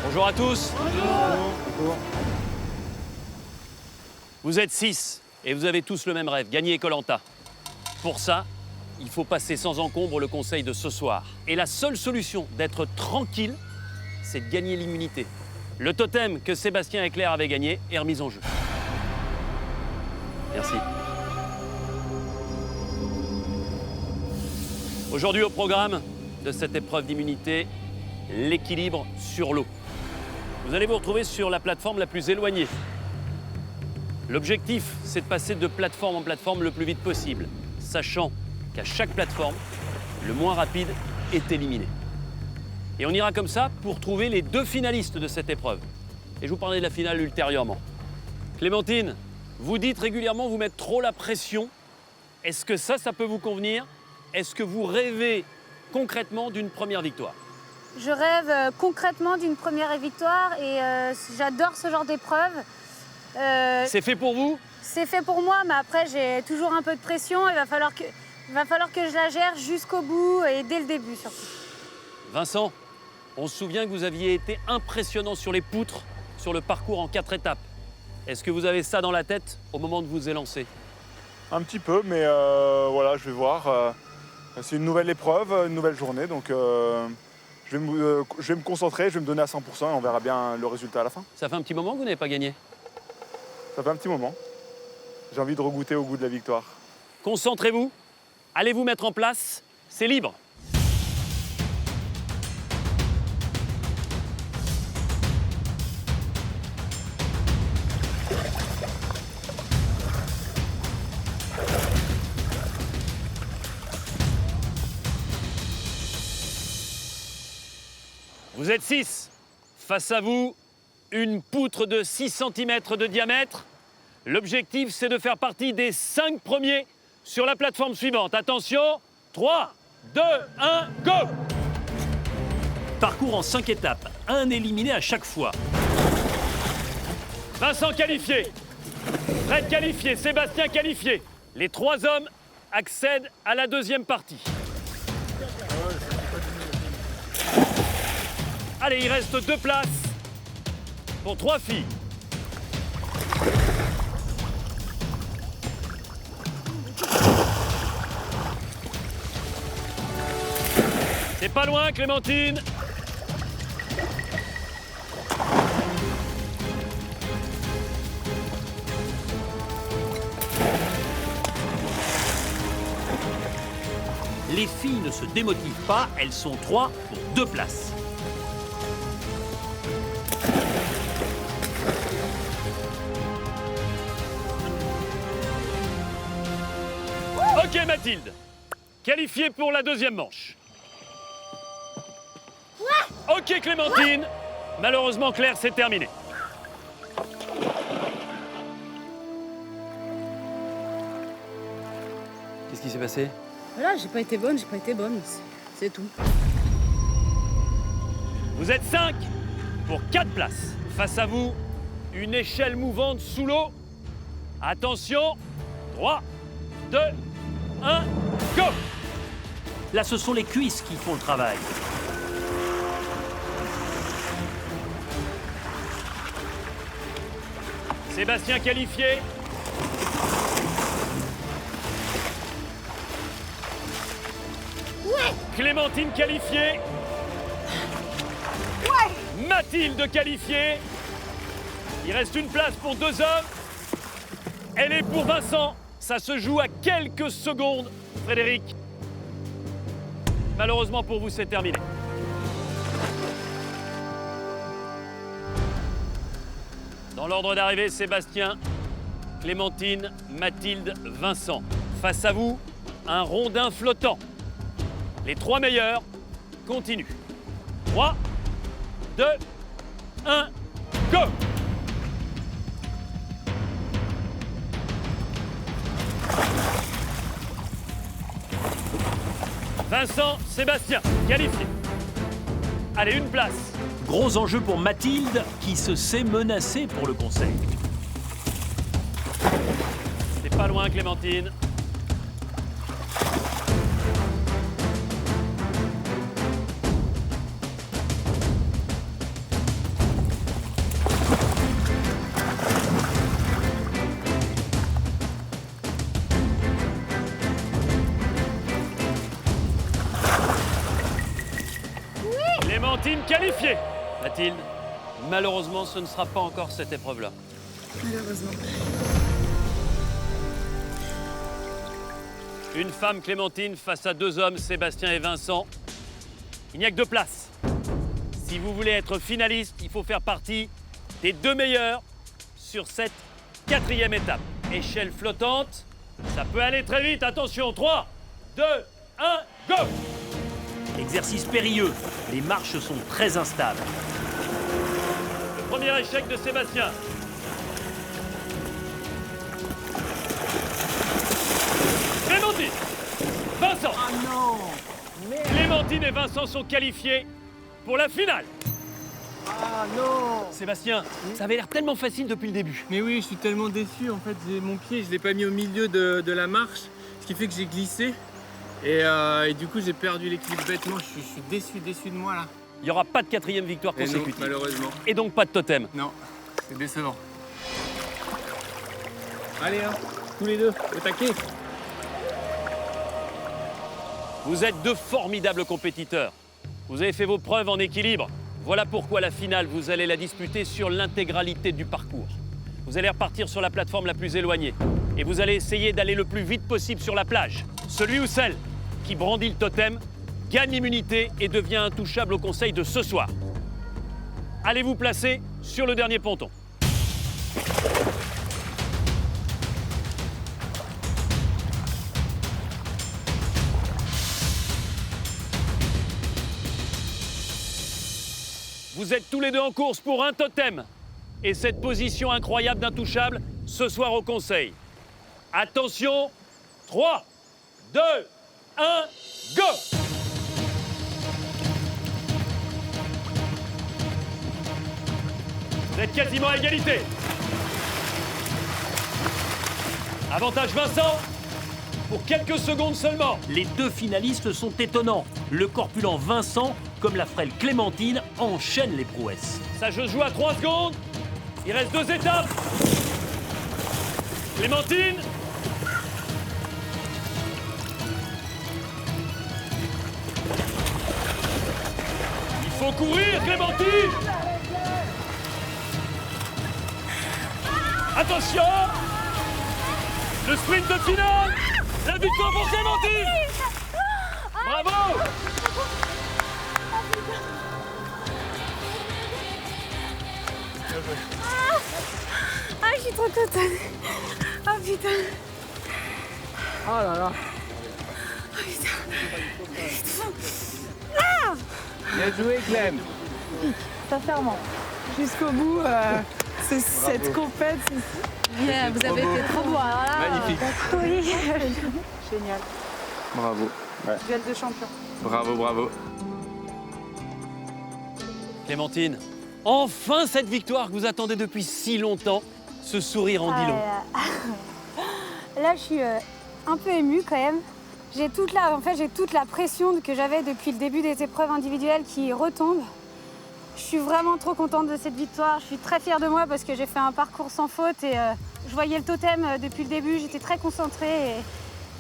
Bonjour à tous. Bonjour. Vous êtes 6 et vous avez tous le même rêve, gagner Koh-Lanta. Pour ça, il faut passer sans encombre le conseil de ce soir. Et la seule solution d'être tranquille, c'est de gagner l'immunité. Le totem que Sébastien et Claire avaient gagné est remis en jeu. Merci. Aujourd'hui au programme de cette épreuve d'immunité, l'équilibre sur l'eau. Vous allez vous retrouver sur la plateforme la plus éloignée. L'objectif, c'est de passer de plateforme en plateforme le plus vite possible, sachant qu'à chaque plateforme, le moins rapide est éliminé. Et on ira comme ça pour trouver les 2 finalistes de cette épreuve. Et je vous parlerai de la finale ultérieurement. Clémentine, vous dites régulièrement vous mettre trop la pression. Est-ce que ça peut vous convenir? Est-ce que vous rêvez concrètement d'une première victoire? Je rêve concrètement d'une première victoire et j'adore ce genre d'épreuve. C'est fait pour vous? C'est fait pour moi, mais après j'ai toujours un peu de pression. Il va falloir que je la gère jusqu'au bout et dès le début surtout. Vincent, on se souvient que vous aviez été impressionnant sur les poutres, sur le parcours en 4 étapes. Est-ce que vous avez ça dans la tête au moment de vous élancer? Un petit peu, mais voilà, je vais voir. C'est une nouvelle épreuve, une nouvelle journée, donc je vais me concentrer, je vais me donner à 100% et on verra bien le résultat à la fin. Ça fait un petit moment que vous n'avez pas gagné? Ça fait un petit moment. J'ai envie de regoûter au goût de la victoire. Concentrez-vous, allez vous mettre en place, c'est libre. Vous êtes 6. Face à vous, une poutre de 6 cm de diamètre. L'objectif, c'est de faire partie des 5 premiers sur la plateforme suivante. Attention, 3, 2, 1, go! Parcours en 5 étapes, un éliminé à chaque fois. Vincent qualifié, Fred qualifié, Sébastien qualifié. Les 3 hommes accèdent à la deuxième partie. Allez, il reste 2 places pour 3 filles. C'est pas loin, Clémentine. Les filles ne se démotivent pas, elles sont 3 pour 2 places. Ok Mathilde, qualifiée pour la deuxième manche. Ok Clémentine, malheureusement Claire, c'est terminé. Qu'est-ce qui s'est passé? Voilà, j'ai pas été bonne, c'est tout. Vous êtes 5 pour 4 places. Face à vous, une échelle mouvante sous l'eau. Attention, 3, 2, 1, go! Là, ce sont les cuisses qui font le travail. Sébastien qualifié. Ouais. Clémentine qualifiée. Ouais. Mathilde qualifiée. Il reste une place pour 2 hommes. Elle est pour Vincent. Ça se joue à quelques secondes, Frédéric. Malheureusement pour vous, c'est terminé. Dans l'ordre d'arrivée, Sébastien, Clémentine, Mathilde, Vincent. Face à vous, un rondin flottant. Les 3 meilleurs continuent. 3, 2, 1, go! Vincent, Sébastien, qualifié. Allez, une place. Gros enjeu pour Mathilde, qui se sait menacée pour le conseil. C'est pas loin, Clémentine. Clémentine qualifiée. Mathilde, malheureusement, ce ne sera pas encore cette épreuve-là. Malheureusement. Une femme, Clémentine, face à 2 hommes, Sébastien et Vincent. Il n'y a que 2 places. Si vous voulez être finaliste, il faut faire partie des 2 meilleurs sur cette 4e étape. Échelle flottante, ça peut aller très vite. Attention, 3, 2, 1, go! Exercice périlleux, les marches sont très instables. Le premier échec de Sébastien. Clémentine, Vincent. Ah non! Merde. Clémentine et Vincent sont qualifiés pour la finale. Ah non! Sébastien, ça avait l'air tellement facile depuis le début. Mais oui, je suis tellement déçu. En fait, mon pied, je ne l'ai pas mis au milieu de la marche, ce qui fait que j'ai glissé. Et du coup, j'ai perdu l'équilibre bêtement. Je suis déçu de moi, là. Il n'y aura pas de 4e victoire consécutive. Non, malheureusement. Et donc pas de totem. Non, c'est décevant. Allez, hein, tous les 2, au taquet. Vous êtes 2 formidables compétiteurs. Vous avez fait vos preuves en équilibre. Voilà pourquoi la finale, vous allez la disputer sur l'intégralité du parcours. Vous allez repartir sur la plateforme la plus éloignée. Et vous allez essayer d'aller le plus vite possible sur la plage. Celui ou celle qui brandit le totem gagne l'immunité et devient intouchable au conseil de ce soir. Allez vous placer sur le dernier ponton. Vous êtes tous les 2 en course pour un totem. Et cette position incroyable d'intouchable ce soir au conseil. Attention, 3, 2, 1, Go! Vous êtes quasiment à égalité. Avantage Vincent, pour quelques secondes seulement. Les deux finalistes sont étonnants. Le corpulent Vincent, comme la frêle Clémentine, enchaîne les prouesses. Ça se joue à 3 secondes. Il reste 2 étapes. Clémentine. Il faut courir, Clémentine. Attention! Le sprint de finale! La victoire pour Clémentine! Bravo! Ah, je suis trop contente. Oh putain. Oh là là. Oh putain. Ah! Bien joué, Clem. Sincèrement, jusqu'au bout, cette compète, Bien, vous avez été trop beau. Alors là, Magnifique. oui. Génial. Bravo. Duel de champion. Bravo, bravo. Clémentine, enfin cette victoire que vous attendez depuis si longtemps. Ce sourire en dit long. Là, je suis un peu émue quand même. J'ai toute la pression que j'avais depuis le début des épreuves individuelles qui retombe. Je suis vraiment trop contente de cette victoire. Je suis très fière de moi parce que j'ai fait un parcours sans faute et je voyais le totem depuis le début. J'étais très concentrée et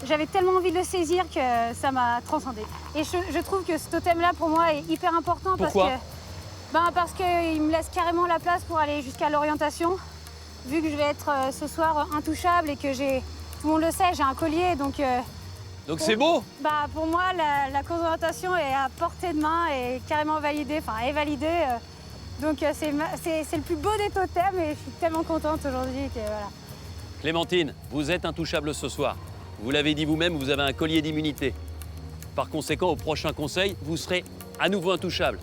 j'avais tellement envie de le saisir que ça m'a transcendée. Et je trouve que ce totem-là, pour moi, est hyper important. Pourquoi ? Parce qu'il me laisse carrément la place pour aller jusqu'à l'orientation. Vu que je vais être ce soir intouchable et que tout le monde le sait, j'ai un collier, donc c'est beau? Pour moi, la course d'orientation est à portée de main et carrément validée, est validée. Donc c'est le plus beau des totems et je suis tellement contente aujourd'hui que voilà. Clémentine, vous êtes intouchable ce soir. Vous l'avez dit vous-même, vous avez un collier d'immunité. Par conséquent, au prochain conseil, vous serez à nouveau intouchable.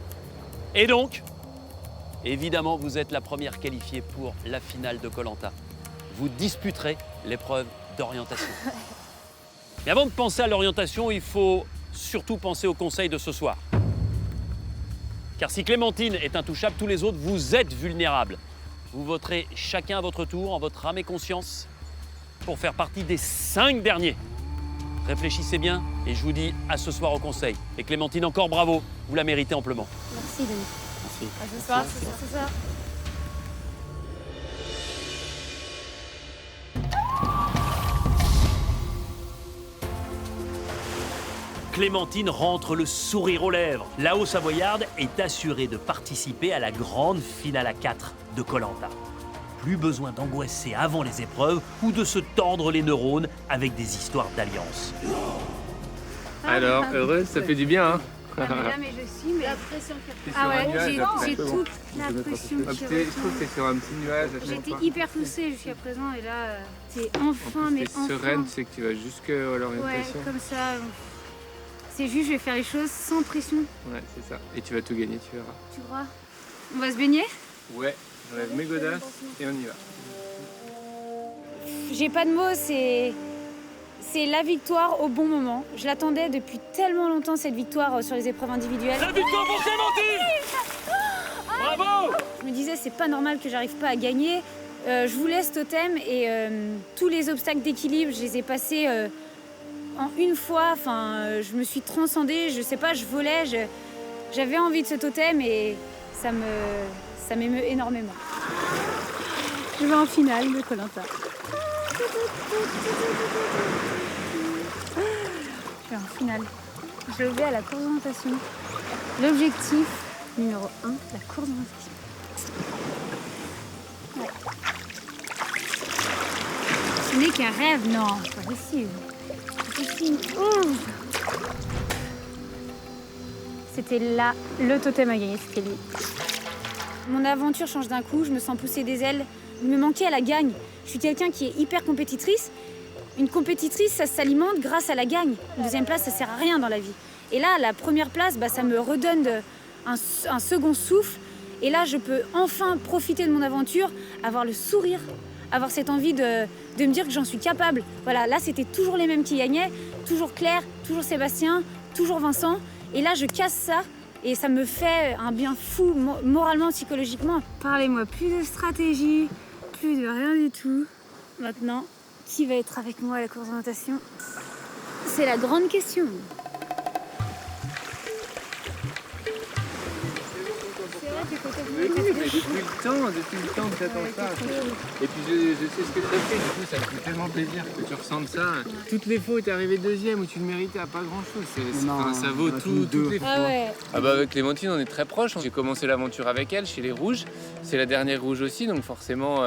Et donc, évidemment, vous êtes la première qualifiée pour la finale de Koh-Lanta. Vous disputerez l'épreuve d'orientation. Mais avant de penser à l'orientation, il faut surtout penser au conseil de ce soir. Car si Clémentine est intouchable, tous les autres, vous êtes vulnérables. Vous voterez chacun à votre tour, en votre âme et conscience, pour faire partie des 5 derniers. Réfléchissez bien et je vous dis à ce soir au conseil. Et Clémentine, encore bravo, vous la méritez amplement. Merci Denis. Merci. À ce soir, c'est ça. Clémentine rentre le sourire aux lèvres. La Haute-Savoyarde est assurée de participer à la grande finale à 4 de Koh-Lanta. Plus besoin d'angoisser avant les épreuves ou de se tordre les neurones avec des histoires d'alliance. Alors, heureuse, ça fait du bien, hein? Là, mais je suis, mais la pression. Ah ouais, j'ai toute la pression qui je trouve que c'est sur un petit nuage. J'étais hyper poussée jusqu'à présent et là, t'es enfin, mais enfin. Sereine, c'est que tu vas jusqu'à l'orientation. Ouais, comme ça. C'est juste, je vais faire les choses sans pression. Ouais, c'est ça. Et tu vas tout gagner, tu verras. Tu crois? On va se baigner? Ouais, j'enlève mes godasses et on y va. J'ai pas de mots, c'est la victoire au bon moment. Je l'attendais depuis tellement longtemps, cette victoire sur les épreuves individuelles. La victoire pour Clémentine! Bravo! Je me disais, c'est pas normal que j'arrive pas à gagner. Je voulais ce totem et tous les obstacles d'équilibre, je les ai passés en une fois. Enfin, je me suis transcendée, je sais pas, je volais. J'avais envie de ce totem et ça m'émeut énormément. Je vais en finale de Koh-Lanta. Je vais en finale. Je vais à la course d'orientation. L'objectif numéro 1, la course d'orientation. Ouais. Ce n'est qu'un rêve, non, pas possible. C'était là le totem à gagner, c'était lui. Mon aventure change d'un coup, je me sens pousser des ailes. Il me manquait à la gagne. Je suis quelqu'un qui est hyper compétitrice. Une compétitrice, ça s'alimente grâce à la gagne. Une deuxième place, ça sert à rien dans la vie. Et là, la première place, ça me redonne un second souffle. Et là, je peux enfin profiter de mon aventure, avoir le sourire, avoir cette envie de me dire que j'en suis capable. Voilà, là, c'était toujours les mêmes qui gagnaient. Toujours Claire, toujours Sébastien, toujours Vincent. Et là, je casse ça et ça me fait un bien fou, moralement, psychologiquement. Parlez-moi plus de stratégie, plus de rien du tout. Maintenant, qui va être avec moi à la course de natation? C'est la grande question. Oui, mais depuis le temps que t'attends ça. Et puis je sais ce que t'as fait, du coup ça me fait tellement plaisir que tu ressentes ça. Toutes les fois où t'es arrivé deuxième, où tu le méritais à pas grand chose, ça vaut toutes les fois. Ah ouais. Ah bah avec Clémentine on est très proches, j'ai commencé l'aventure avec elle chez les Rouges, c'est la dernière Rouge aussi, donc forcément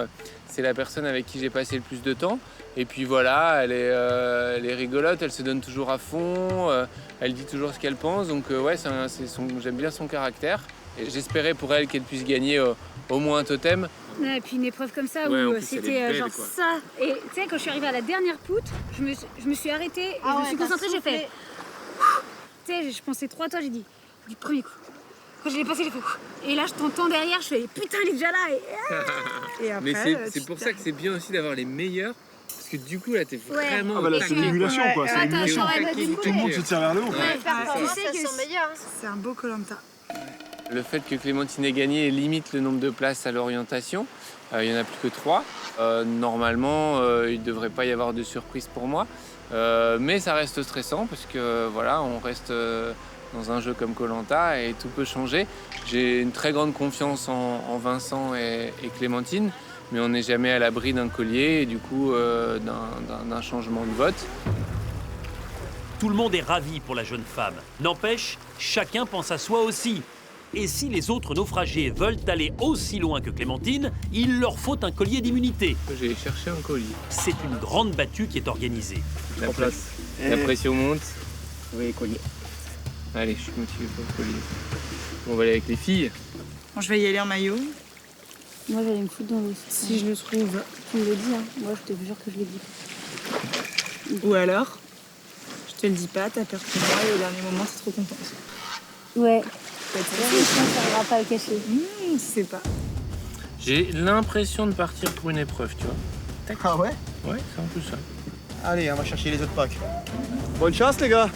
c'est la personne avec qui j'ai passé le plus de temps. Et puis voilà, elle est rigolote, elle se donne toujours à fond, elle dit toujours ce qu'elle pense, donc ouais j'aime bien son caractère. Et j'espérais pour elle qu'elle puisse gagner au moins un totem. Ouais, et puis une épreuve comme ça Ouais, où en plus, c'était genre quoi. ça. Et tu sais, quand je suis arrivée à la dernière poutre, je me suis arrêtée et je me suis concentrée, j'ai fait. Tu sais, je pensais 3 temps, j'ai dit du premier coup. Quand je l'ai passé, j'ai fait. Et là, je t'entends derrière, je fais putain, il est déjà là. Et après, mais c'est pour ça que c'est bien aussi d'avoir les meilleurs. Parce que du coup, là, t'es vraiment. Ah bah là, c'est une émulation, quoi. C'est une émulation. Tout le monde se tire vers le haut. Tu sais que C'est un beau Koh-Lanta. Le fait que Clémentine ait gagné limite le nombre de places à l'orientation. Il n'y en a plus que 3. Normalement, il ne devrait pas y avoir de surprise pour moi. Mais ça reste stressant parce que voilà, on reste dans un jeu comme Koh-Lanta et tout peut changer. J'ai une très grande confiance en Vincent et Clémentine, mais on n'est jamais à l'abri d'un collier et du coup d'un changement de vote. Tout le monde est ravi pour la jeune femme. N'empêche, chacun pense à soi aussi. Et si les autres naufragés veulent aller aussi loin que Clémentine, il leur faut un collier d'immunité. J'ai cherché un collier. C'est une grande battue qui est organisée. La pression monte. Oui, collier. Allez, je suis motivé pour le collier. On va aller avec les filles. Bon, je vais y aller en maillot. moi, j'allais me foutre dans l'eau. Si je le trouve. Tu me le dis, hein. Moi, je te jure que je l'ai dit. Ou alors, je te le dis pas, t'as peur pour moi et au dernier moment, t'es trop contente. Ouais. Je pense qu'on n'arrivera pas à le cacher. Je sais pas. J'ai l'impression de partir pour une épreuve, tu vois. Tac. Ah ouais? Ouais, c'est un peu ça. Allez, on va chercher les autres packs. Bonne chance, les gars.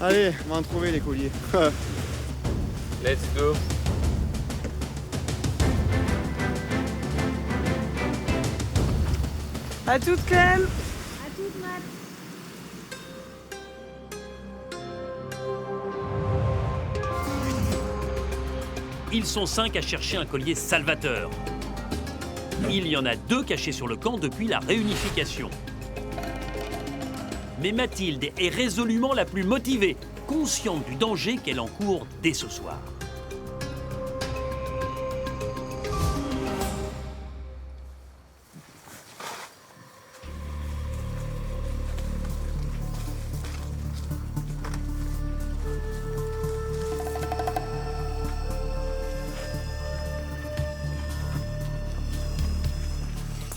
Allez, on va en trouver les colliers. Let's go. À toute, Clem. À toute, Matt. Ils sont 5 à chercher un collier salvateur. Il y en a 2 cachés sur le camp depuis la réunification. Mais Mathilde est résolument la plus motivée, consciente du danger qu'elle encourt dès ce soir.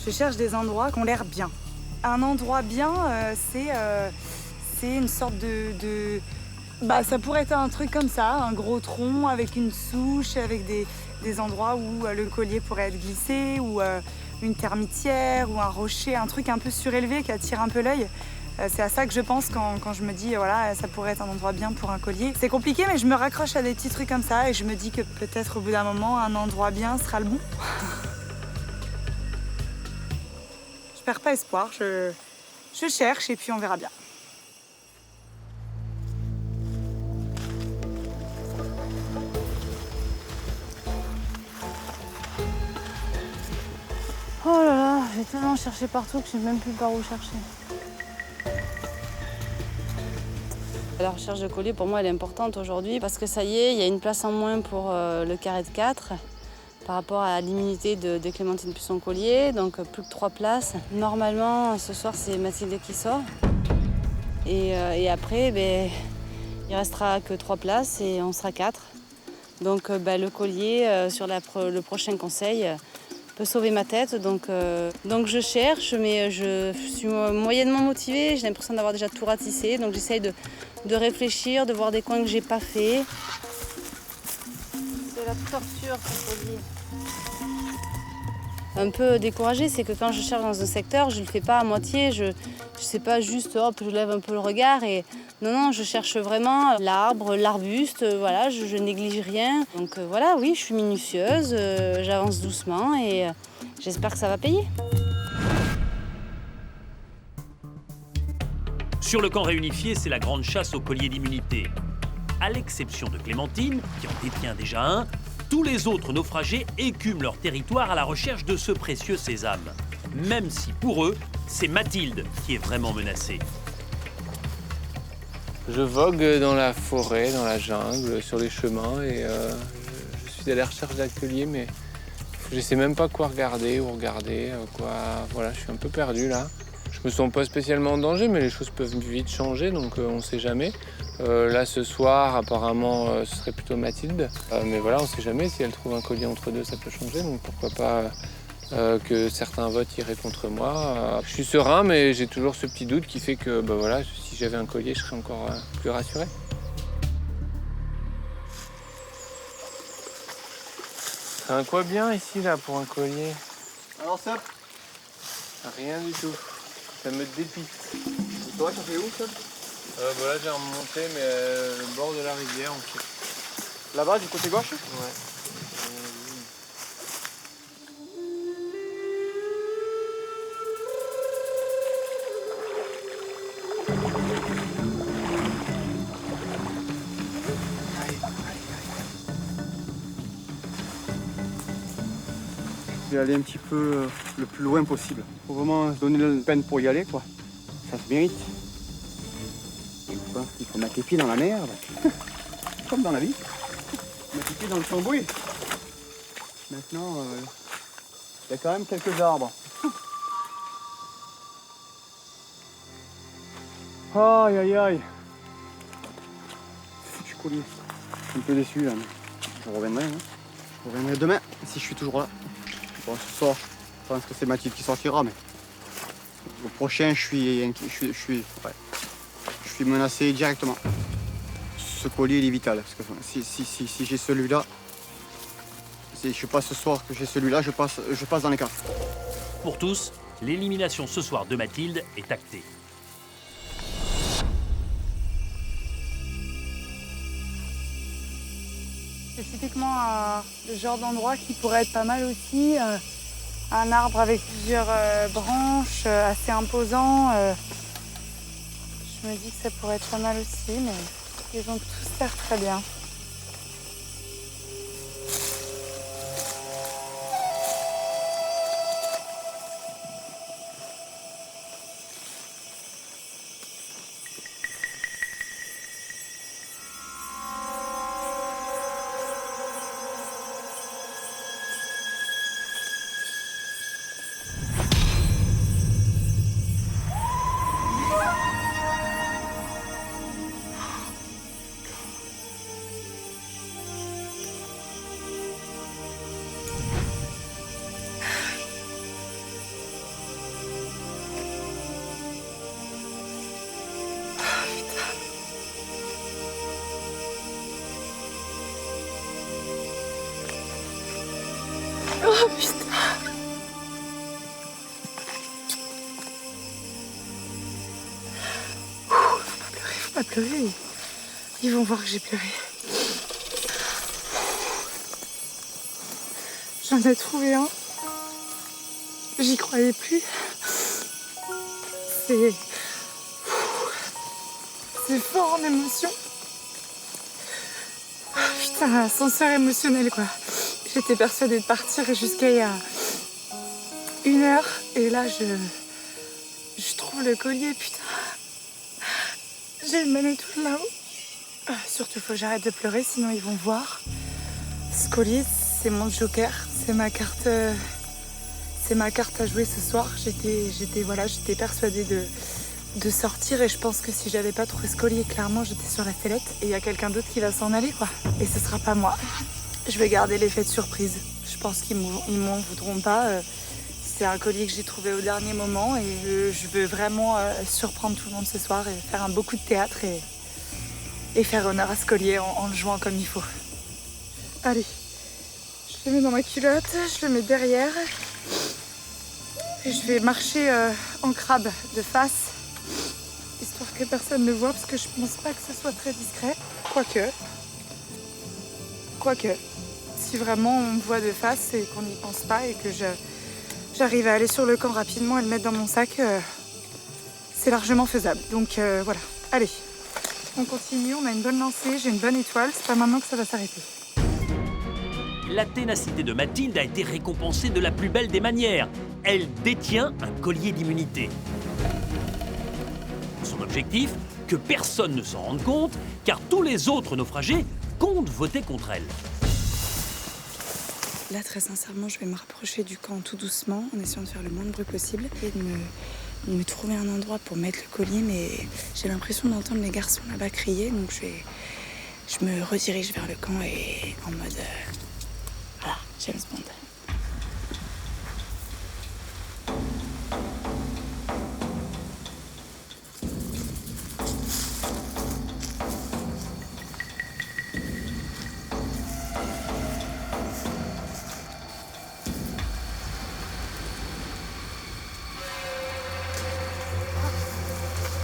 Je cherche des endroits qui ont l'air bien. Un endroit bien, c'est une sorte de... Bah, ça pourrait être un truc comme ça, un gros tronc avec une souche, avec des endroits où le collier pourrait être glissé, ou une termitière, ou un rocher, un truc un peu surélevé qui attire un peu l'œil. C'est à ça que je pense quand je me dis, voilà, ça pourrait être un endroit bien pour un collier. C'est compliqué, mais je me raccroche à des petits trucs comme ça et je me dis que peut-être au bout d'un moment, un endroit bien sera le bon. Je perds pas espoir, je cherche et puis on verra bien. Oh là là, j'ai tellement cherché partout que je sais même plus par où chercher. La recherche de collier, pour moi, elle est importante aujourd'hui parce que ça y est, il y a une place en moins pour le carré de 4 par rapport à l'immunité de Clémentine plus son collier, donc plus que 3 places. Normalement, ce soir, c'est Mathilde qui sort. Et après, ben, il restera que 3 places et on sera 4. Donc le collier, sur le prochain conseil, peut sauver ma tête. Donc je cherche, mais je suis moyennement motivée. J'ai l'impression d'avoir déjà tout ratissé. Donc j'essaye de réfléchir, de voir des coins que j'ai pas fait. C'est la torture, ce collier. Un peu découragée, c'est que quand je cherche dans un secteur, je ne le fais pas à moitié. Je sais pas juste, hop, je lève un peu le regard et Non, je cherche vraiment l'arbre, l'arbuste, voilà, je néglige rien. Donc voilà, oui, je suis minutieuse, j'avance doucement et j'espère que ça va payer. Sur le camp réunifié, c'est la grande chasse au collier d'immunité. À l'exception de Clémentine, qui en détient déjà un, tous les autres naufragés écument leur territoire à la recherche de ce précieux sésame. Même si pour eux, c'est Mathilde qui est vraiment menacée. Je vogue dans la forêt, dans la jungle, sur les chemins et je suis à la recherche d'accueilliers, mais je ne sais même pas quoi regarder, quoi. Voilà, je suis un peu perdu là. Je me sens pas spécialement en danger, mais les choses peuvent vite changer, donc on ne sait jamais. Là, ce soir, apparemment, ce serait plutôt Mathilde. Mais voilà, on ne sait jamais. Si elle trouve un collier entre deux, ça peut changer, donc pourquoi pas que certains votes iraient contre moi. Je suis serein, mais j'ai toujours ce petit doute qui fait que voilà, si j'avais un collier, je serais encore plus rassuré. C'est un quoi bien ici, là, pour un collier? Alors ça? Rien du tout. Ça me dépite. Et toi, ça fait où ça? Là, j'ai remonté, mais le bord de la rivière, en fait. Là-bas, du côté gauche? Ouais. Je vais aller un petit peu le plus loin possible. Faut vraiment se donner la peine pour y aller, quoi. Ça se mérite. Je pense qu'il faut mettre les pieds dans la merde. Comme dans la vie. Mettre les pieds dans le cambouis. Maintenant, il y a quand même quelques arbres. Aïe aïe aïe. Je suis collier. Je suis un peu déçu là. Mais je reviendrai. Hein. Je reviendrai demain si je suis toujours là. Bon, ce soir, je pense que c'est Mathilde qui sortira, mais le prochain, je suis menacé directement. Ce collier, il est vital. Parce que si j'ai celui-là, si je passe ce soir que j'ai celui-là, je passe dans les cartes. Pour tous, l'élimination ce soir de Mathilde est actée. C'est typiquement le genre d'endroit qui pourrait être pas mal aussi. Un arbre avec plusieurs branches, assez imposant. Je me dis que ça pourrait être pas mal aussi, mais ils ont tous l'air très bien. Oh putain. Faut pas pleurer. Ils vont voir que j'ai pleuré. J'en ai trouvé un. J'y croyais plus. C'est fort en émotion. Putain, un ascenseur émotionnel quoi. J'étais persuadée de partir jusqu'à il y a 1 heure. Et là, je trouve le collier, putain. J'ai le Manitou là-haut. Surtout, faut que j'arrête de pleurer, sinon ils vont voir. Ce collier, c'est mon joker. C'est ma carte à jouer ce soir. J'étais persuadée de sortir. Et je pense que si j'avais pas trouvé ce collier, clairement, j'étais sur la sellette. Et il y a quelqu'un d'autre qui va s'en aller, quoi. Et ce sera pas moi. Je vais garder l'effet de surprise. Je pense qu'ils m'en voudront pas. C'est un collier que j'ai trouvé au dernier moment et je veux vraiment surprendre tout le monde ce soir et faire un beau coup de théâtre et faire honneur à ce collier en le jouant comme il faut. Allez, je le mets dans ma culotte, je le mets derrière et je vais marcher en crabe de face, histoire pour que personne ne voit parce que je pense pas que ce soit très discret. Quoique, si vraiment on me voit de face et qu'on n'y pense pas et que j'arrive à aller sur le camp rapidement et le mettre dans mon sac, c'est largement faisable. Donc voilà, allez, on continue, on a une bonne lancée, j'ai une bonne étoile, c'est pas maintenant que ça va s'arrêter. La ténacité de Mathilde a été récompensée de la plus belle des manières. Elle détient un collier d'immunité. Son objectif, que personne ne s'en rende compte, car tous les autres naufragés comptent voter contre elle. Là, très sincèrement, je vais me rapprocher du camp tout doucement, en essayant de faire le moins de bruit possible et de me trouver un endroit pour mettre le collier, mais j'ai l'impression d'entendre les garçons là-bas crier, donc je me redirige vers le camp et en mode... voilà, James Bond.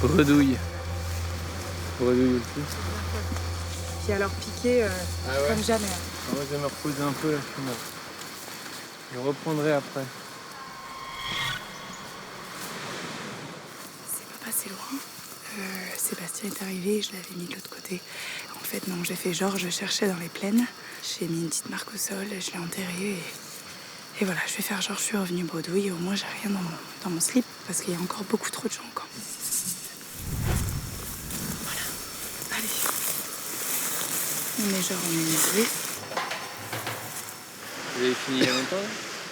Bredouille. Bredouille aussi. Qui a alors piqué comme jamais. Moi, je vais me reposer un peu là, je reprendrai après. C'est pas passé loin. Sébastien est arrivé et je l'avais mis de l'autre côté. En fait, non, j'ai fait genre, je cherchais dans les plaines. J'ai mis une petite marque au sol, je l'ai enterré et voilà, je vais faire genre, je suis revenue bredouille et au moins j'ai rien dans mon slip parce qu'il y a encore beaucoup trop de gens encore. Voilà, allez. On est genre en minuit. Vous avez fini il y a longtemps là?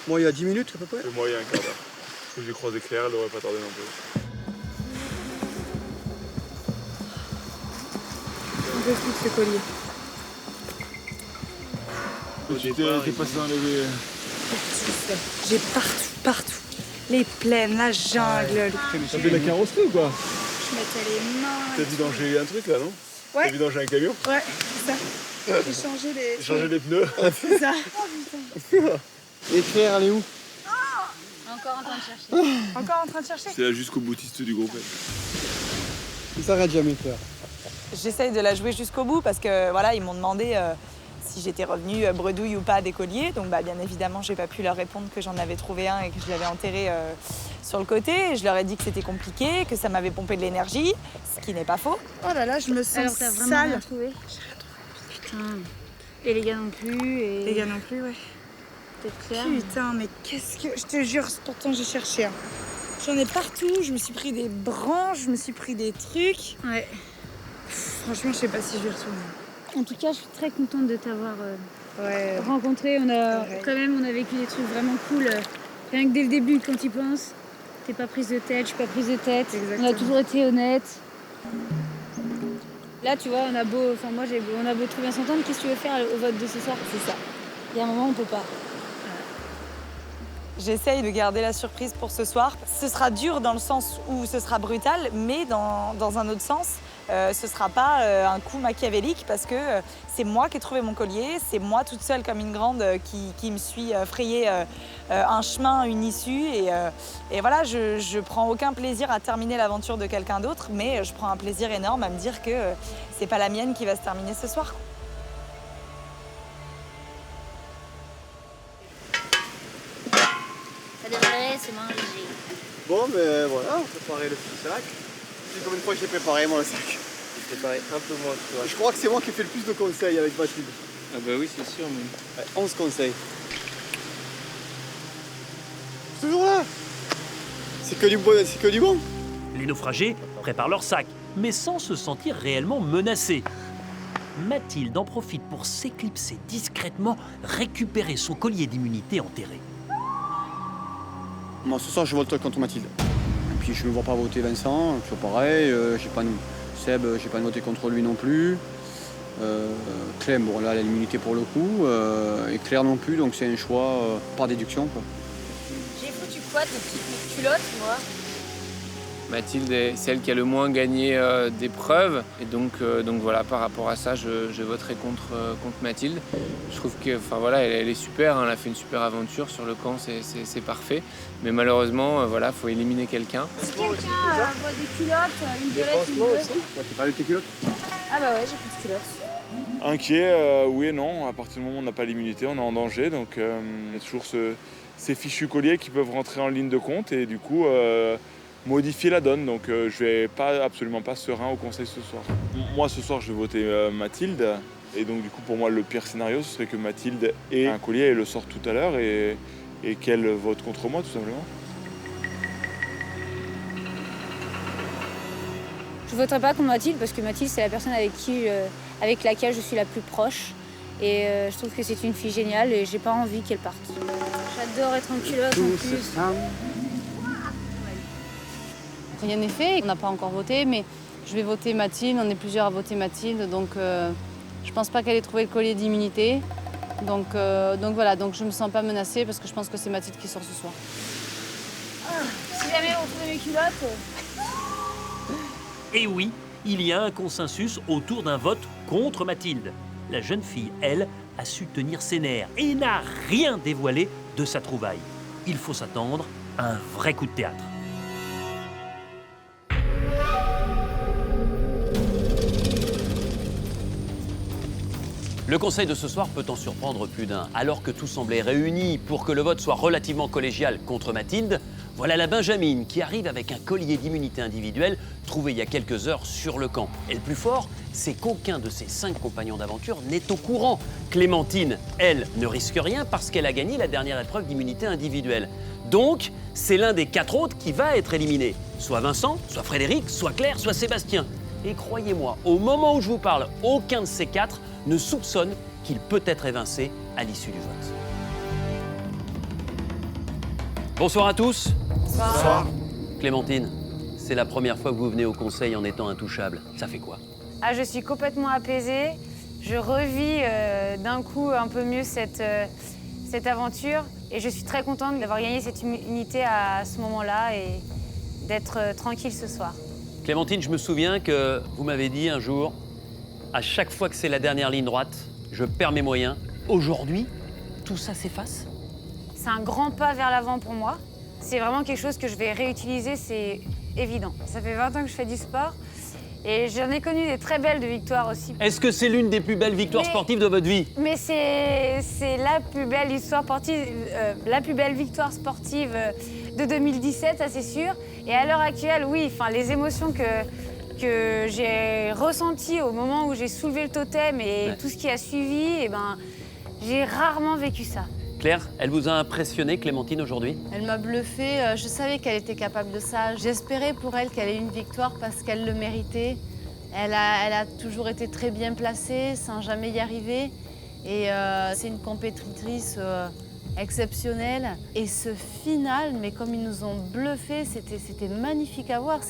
Moi, il y a 10 minutes à peu près. Moi, il y a un quart d'heure. J'ai croisé Claire, elle aurait pas tardé non plus. On peut plus de ce collier. T'es passé dans les... J'ai partout. Les plaines, la jungle. T'as fait de la carrosserie ou quoi? Je mettais les mains. T'as vidangé un truc là, non? Ouais. T'as vidangé un camion? Ouais, c'est ça. J'ai changé les... Changer les pneus? C'est ça. Et Claire, elle est où? Encore en train de chercher. Encore en train de chercher? C'est là jusqu'au boutiste du groupe. Il s'arrête jamais, Claire. J'essaye de la jouer jusqu'au bout parce que voilà, ils m'ont demandé si j'étais revenue bredouille ou pas des colliers. Donc bah, bien évidemment, j'ai pas pu leur répondre que j'en avais trouvé un et que je l'avais enterré sur le côté. Et je leur ai dit que c'était compliqué, que ça m'avait pompé de l'énergie, ce qui n'est pas faux. Oh là là, je me sens Alors t'as vraiment sale. rien trouvé? Putain. Et les gars non plus. Et... Les gars non plus, ouais. Peut-être Claire. Putain, mais qu'est-ce que... Je te jure, pourtant j'ai cherché. Hein. J'en ai partout, je me suis pris des branches, je me suis pris des trucs. Ouais. Franchement, je sais pas si je vais retourner. En tout cas, je suis très contente de t'avoir rencontré. On a vécu des trucs vraiment cool. Rien que dès le début, quand tu penses, t'es pas prise de tête, je suis pas prise de tête. Exactement. On a toujours été honnêtes. Là, tu vois, on a beau trouver un s'entendre. Qu'est-ce que tu veux faire au vote de ce soir? C'est ça. Il y a un moment, on peut pas. J'essaye de garder la surprise pour ce soir. Ce sera dur dans le sens où ce sera brutal, mais dans un autre sens, ce sera pas un coup machiavélique parce que c'est moi qui ai trouvé mon collier, c'est moi toute seule comme une grande qui me suis frayé un chemin, une issue. Et voilà, je prends aucun plaisir à terminer l'aventure de quelqu'un d'autre, mais je prends un plaisir énorme à me dire que c'est pas la mienne qui va se terminer ce soir. Ça devrait se manger. Bon, mais voilà, on préparait le petit sac. C'est combien de fois que j'ai préparé, moi, le sac? J'ai préparé un peu moins que toi. Je crois que c'est moi qui ai fait le plus de conseils avec Mathilde. Ah bah oui, c'est sûr, mais... Ouais, 11 conseils. C'est toujours là. C'est que du bon. Les naufragés préparent leur sac, mais sans se sentir réellement menacés. Mathilde en profite pour s'éclipser discrètement, récupérer son collier d'immunité enterré. Moi, ce soir, je vote contre Mathilde. Et puis, je ne me vois pas voter Vincent, toujours pareil. Seb, j'ai pas voté contre lui non plus. Clem, bon, là, elle a l'immunité pour le coup. Et Claire non plus, donc c'est un choix par déduction, quoi. J'ai foutu quoi, tes petites culottes, moi? Mathilde est celle qui a le moins gagné d'épreuves. Et donc voilà, par rapport à ça, je voterai contre Mathilde. Je trouve que, voilà, elle est super, hein, elle a fait une super aventure sur le camp, c'est parfait. Mais malheureusement, voilà, faut éliminer quelqu'un. Si quelqu'un voit des culottes, une violette, une bleue. Tu parles de tes culottes? Ah bah ouais, j'ai plus de culottes. Inquiet, oui et non. À partir du moment où on n'a pas l'immunité, on est en danger. Donc il y a toujours ces fichus colliers qui peuvent rentrer en ligne de compte et du coup modifier la donne. Donc je vais absolument pas serein au conseil ce soir. Moi ce soir je vais voter Mathilde. Et donc du coup pour moi le pire scénario ce serait que Mathilde ait un collier et le sorte tout à l'heure et qu'elle vote contre moi tout simplement. Je voterai pas contre Mathilde parce que Mathilde c'est la personne avec laquelle je suis la plus proche. Et je trouve que c'est une fille géniale et j'ai pas envie qu'elle parte. J'adore être en culotte en plus. Rien n'est fait, on n'a pas encore voté, mais je vais voter Mathilde, on est plusieurs à voter Mathilde, donc je pense pas qu'elle ait trouvé le collier d'immunité. Donc voilà, donc je me sens pas menacée parce que je pense que c'est Mathilde qui sort ce soir. Si jamais on trouve mes culottes... Et oui, il y a un consensus autour d'un vote contre Mathilde. La jeune fille, elle, a su tenir ses nerfs et n'a rien dévoilé de sa trouvaille. Il faut s'attendre à un vrai coup de théâtre. Le conseil de ce soir peut en surprendre plus d'un. Alors que tout semblait réuni pour que le vote soit relativement collégial contre Mathilde, voilà la Benjamine qui arrive avec un collier d'immunité individuelle trouvé il y a quelques heures sur le camp. Et le plus fort, c'est qu'aucun de ses 5 compagnons d'aventure n'est au courant. Clémentine, elle, ne risque rien parce qu'elle a gagné la dernière épreuve d'immunité individuelle. Donc, c'est l'un des 4 autres qui va être éliminé. Soit Vincent, soit Frédéric, soit Claire, soit Sébastien. Et croyez-moi, au moment où je vous parle, aucun de ces 4 ne soupçonne qu'il peut être évincé à l'issue du vote. Bonsoir à tous. Bonsoir. Clémentine, c'est la première fois que vous venez au conseil en étant intouchable. Ça fait quoi? Ah, je suis complètement apaisée. Je revis d'un coup un peu mieux cette aventure. Et je suis très contente d'avoir gagné cette immunité à ce moment-là et d'être tranquille ce soir. Clémentine, je me souviens que vous m'avez dit un jour, à chaque fois que c'est la dernière ligne droite, je perds mes moyens. Aujourd'hui, tout ça s'efface? C'est un grand pas vers l'avant pour moi. C'est vraiment quelque chose que je vais réutiliser, c'est évident. Ça fait 20 ans que je fais du sport et j'en ai connu des très belles de victoires aussi. Est-ce que c'est l'une des plus belles victoires sportives de votre vie? Mais c'est la plus belle histoire sportive, la plus belle victoire sportive de 2017, ça c'est sûr. Et à l'heure actuelle, oui, les émotions que j'ai ressenties au moment où j'ai soulevé le totem et tout ce qui a suivi, j'ai rarement vécu ça. Claire, elle vous a impressionné, Clémentine, aujourd'hui? Elle m'a bluffée, je savais qu'elle était capable de ça. J'espérais pour elle qu'elle ait une victoire parce qu'elle le méritait. Elle a toujours été très bien placée, sans jamais y arriver. Et c'est une compétitrice exceptionnelle. Et ce final, mais comme ils nous ont bluffé, c'était magnifique à voir.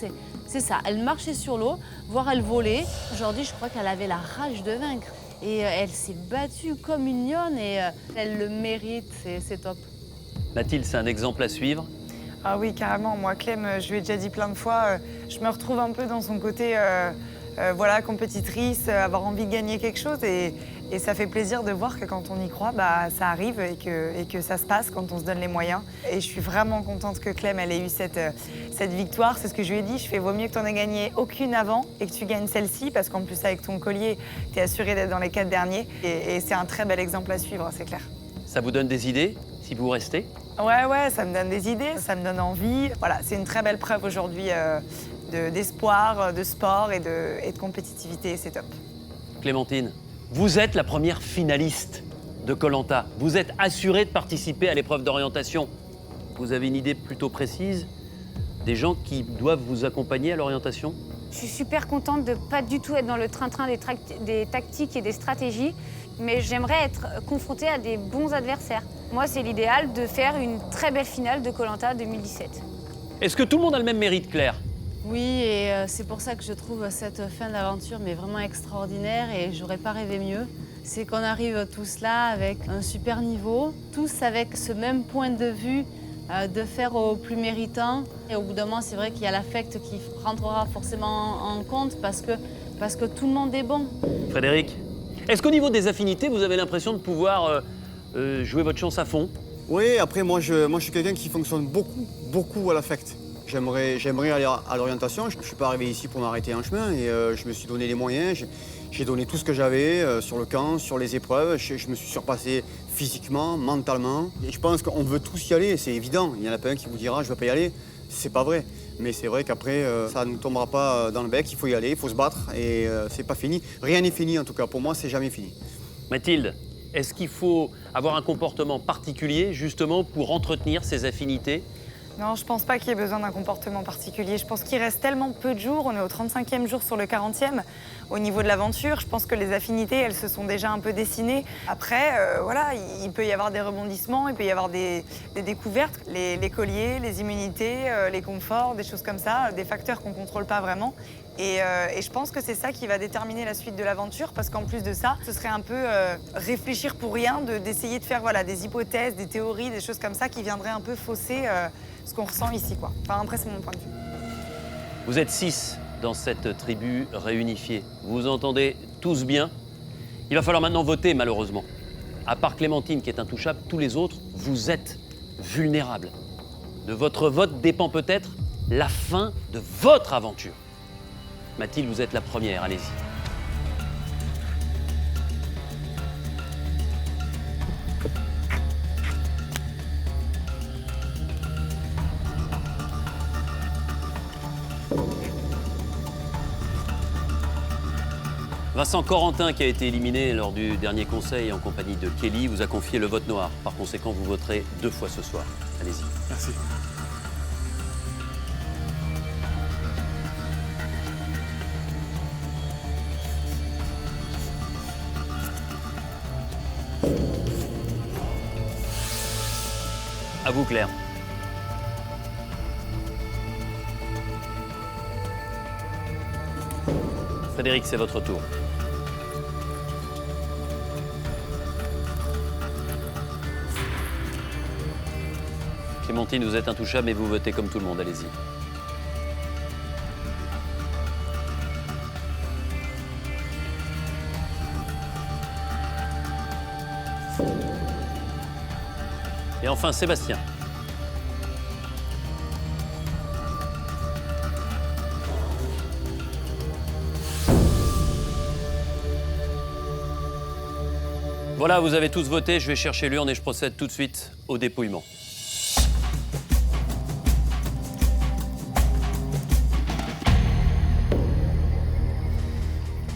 C'est ça, elle marchait sur l'eau, voire elle volait. Aujourd'hui, je crois qu'elle avait la rage de vaincre. Et elle s'est battue comme une lionne et elle le mérite, c'est top. Mathilde, c'est un exemple à suivre? Ah oui, carrément. Moi, Clem, je lui ai déjà dit plein de fois, je me retrouve un peu dans son côté voilà, compétitrice, avoir envie de gagner quelque chose. Et ça fait plaisir de voir que quand on y croit, ça arrive et que ça se passe quand on se donne les moyens. Et je suis vraiment contente que Clem elle ait eu cette victoire. C'est ce que je lui ai dit. Je fais vaut mieux que tu n'en aies gagné aucune avant et que tu gagnes celle-ci parce qu'en plus, avec ton collier, tu es assuré d'être dans les 4 derniers. Et c'est un très bel exemple à suivre, c'est clair. Ça vous donne des idées, si vous restez? Ouais, ça me donne des idées, ça me donne envie. Voilà, c'est une très belle preuve aujourd'hui d'espoir, de sport et de compétitivité, c'est top. Clémentine, vous êtes la première finaliste de Koh-Lanta. Vous êtes assurée de participer à l'épreuve d'orientation. Vous avez une idée plutôt précise des gens qui doivent vous accompagner à l'orientation? Je suis super contente de pas du tout être dans le train-train des tactiques et des stratégies, mais j'aimerais être confrontée à des bons adversaires. Moi, c'est l'idéal de faire une très belle finale de Koh-Lanta 2017. Est-ce que tout le monde a le même mérite, Claire? Oui, et c'est pour ça que je trouve cette fin d'aventure vraiment extraordinaire et j'aurais pas rêvé mieux. C'est qu'on arrive tous là avec un super niveau, tous avec ce même point de vue de faire au plus méritant. Et au bout d'un moment, c'est vrai qu'il y a l'affect qui rentrera forcément en compte parce que tout le monde est bon. Frédéric, est-ce qu'au niveau des affinités, vous avez l'impression de pouvoir jouer votre chance à fond? Oui, après, moi, je suis quelqu'un qui fonctionne beaucoup à l'affect. J'aimerais aller à l'orientation. Je ne suis pas arrivé ici pour m'arrêter en chemin et je me suis donné les moyens. J'ai donné tout ce que j'avais sur le camp, sur les épreuves. Je me suis surpassé physiquement, mentalement. Et je pense qu'on veut tous y aller, c'est évident. Il n'y en a pas un qui vous dira « je ne veux pas y aller ». C'est pas vrai. Mais c'est vrai qu'après, ça ne nous tombera pas dans le bec. Il faut y aller, il faut se battre et c'est pas fini. Rien n'est fini en tout cas. Pour moi, c'est jamais fini. Mathilde, est-ce qu'il faut avoir un comportement particulier justement pour entretenir ces affinités? Non, je pense pas qu'il y ait besoin d'un comportement particulier. Je pense qu'il reste tellement peu de jours. On est au 35e jour sur le 40e. Au niveau de l'aventure, je pense que les affinités, elles se sont déjà un peu dessinées. Après, voilà, il peut y avoir des rebondissements, il peut y avoir des découvertes. Les colliers, les immunités, les conforts, des choses comme ça, des facteurs qu'on ne contrôle pas vraiment. Et je pense que c'est ça qui va déterminer la suite de l'aventure, parce qu'en plus de ça, ce serait un peu réfléchir pour rien, d'essayer de faire voilà, des hypothèses, des théories, des choses comme ça qui viendraient un peu fausser ce qu'on ressent ici, quoi. Enfin, après, c'est mon point de vue. Vous êtes 6 dans cette tribu réunifiée. Vous vous entendez tous bien. Il va falloir maintenant voter, malheureusement. À part Clémentine, qui est intouchable, tous les autres, vous êtes vulnérables. De votre vote dépend peut-être la fin de votre aventure. Mathilde, vous êtes la première, allez-y. Vincent Corentin, qui a été éliminé lors du dernier conseil en compagnie de Kelly, vous a confié le vote noir. Par conséquent, vous voterez 2 fois ce soir. Allez-y. Merci. À vous, Claire. Frédéric, c'est votre tour. Clémentine, vous êtes intouchable, mais vous votez comme tout le monde, allez-y. Et enfin, Sébastien. Voilà, vous avez tous voté, je vais chercher l'urne et je procède tout de suite au dépouillement.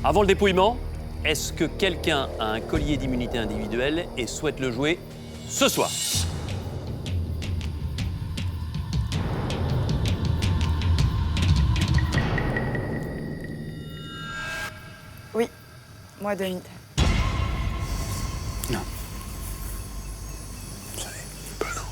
Avant le dépouillement, est-ce que quelqu'un a un collier d'immunité individuelle et souhaite le jouer ce soir? Oui, moi demi. Non. Vous savez, pas non.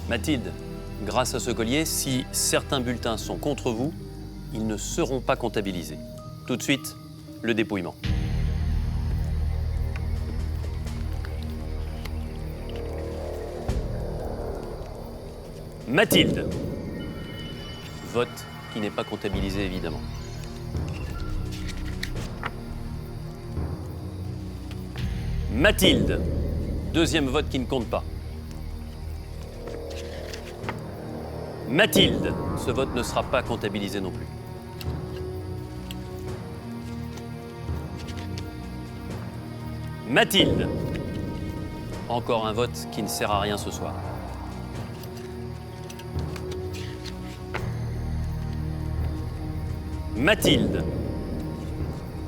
Mathilde, grâce à ce collier, si certains bulletins sont contre vous, ils ne seront pas comptabilisés. Tout de suite, le dépouillement. Mathilde. Vote qui n'est pas comptabilisé, évidemment. Mathilde. Deuxième vote qui ne compte pas. Mathilde. Ce vote ne sera pas comptabilisé non plus. Mathilde. Encore un vote qui ne sert à rien ce soir. Mathilde.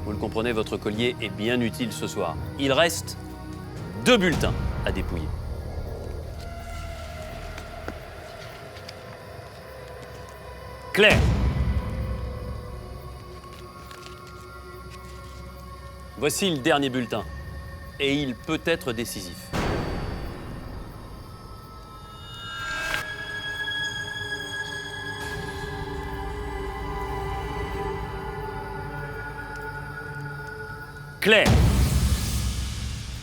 Vous le comprenez, votre collier est bien utile ce soir. Il reste 2 bulletins à dépouiller. Claire. Voici le dernier bulletin. Et il peut être décisif. Claire.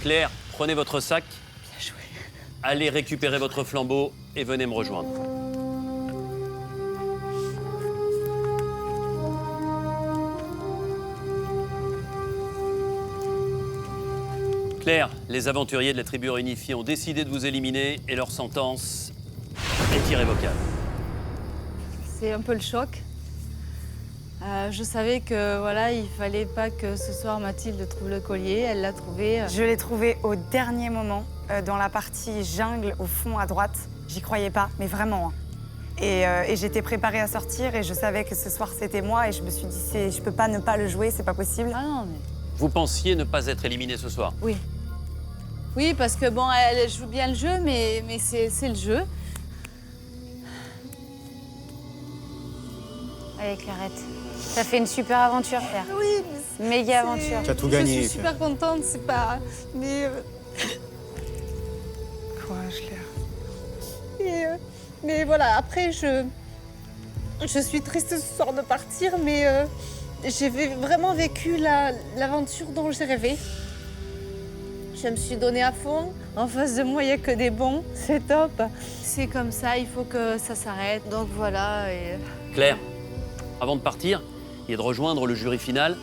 Claire, prenez votre sac. Bien joué. Allez récupérer votre flambeau et venez me rejoindre. Claire, les aventuriers de la tribu réunifiée ont décidé de vous éliminer et leur sentence est irrévocable. C'est un peu le choc. Je savais que voilà, il fallait pas que ce soir Mathilde trouve le collier. Elle l'a trouvé. Je l'ai trouvé au dernier moment, dans la partie jungle, au fond à droite. J'y croyais pas, mais vraiment. Et j'étais préparée à sortir et je savais que ce soir c'était moi et je me suis dit je peux pas ne pas le jouer, c'est pas possible. Ah non, mais... Vous pensiez ne pas être éliminé ce soir? Oui. Oui, parce que bon, elle joue bien le jeu, mais c'est le jeu. Allez, Clarette. Ça fait une super aventure, Claire. Oui, mais méga aventure. Tu as tout gagné. Je suis super contente, c'est pas... Mais... Courage, Claire. Mais voilà, après, je suis triste ce soir de partir, mais j'ai vraiment vécu l'aventure dont j'ai rêvé. Je me suis donnée à fond. En face de moi, il n'y a que des bons. C'est top. C'est comme ça, il faut que ça s'arrête. Donc voilà. Et... Claire, avant de partir et de rejoindre le jury final,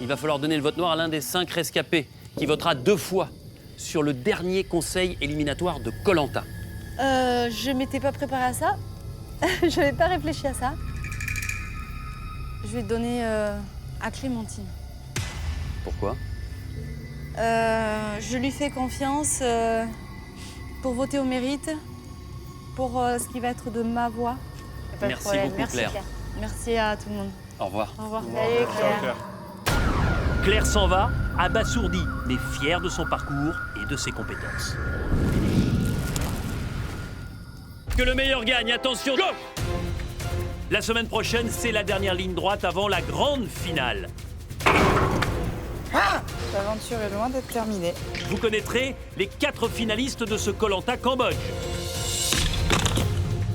il va falloir donner le vote noir à l'un des 5 rescapés qui votera 2 fois sur le dernier conseil éliminatoire de Koh-Lanta. Je m'étais pas préparée à ça. Je n'avais pas réfléchi à ça. Je vais donner à Clémentine. Pourquoi? Je lui fais confiance pour voter au mérite, pour ce qui va être de ma voix. Pas de Merci problème. beaucoup, Merci, Claire. Merci à tout le monde. Au revoir. Au revoir. Salut, Claire. Claire s'en va, abasourdie, mais fière de son parcours et de ses compétences. Que le meilleur gagne, attention, go! La semaine prochaine, c'est la dernière ligne droite avant la grande finale. L'aventure est loin d'être terminée. Vous connaîtrez les 4 finalistes de ce Koh-Lanta Cambodge.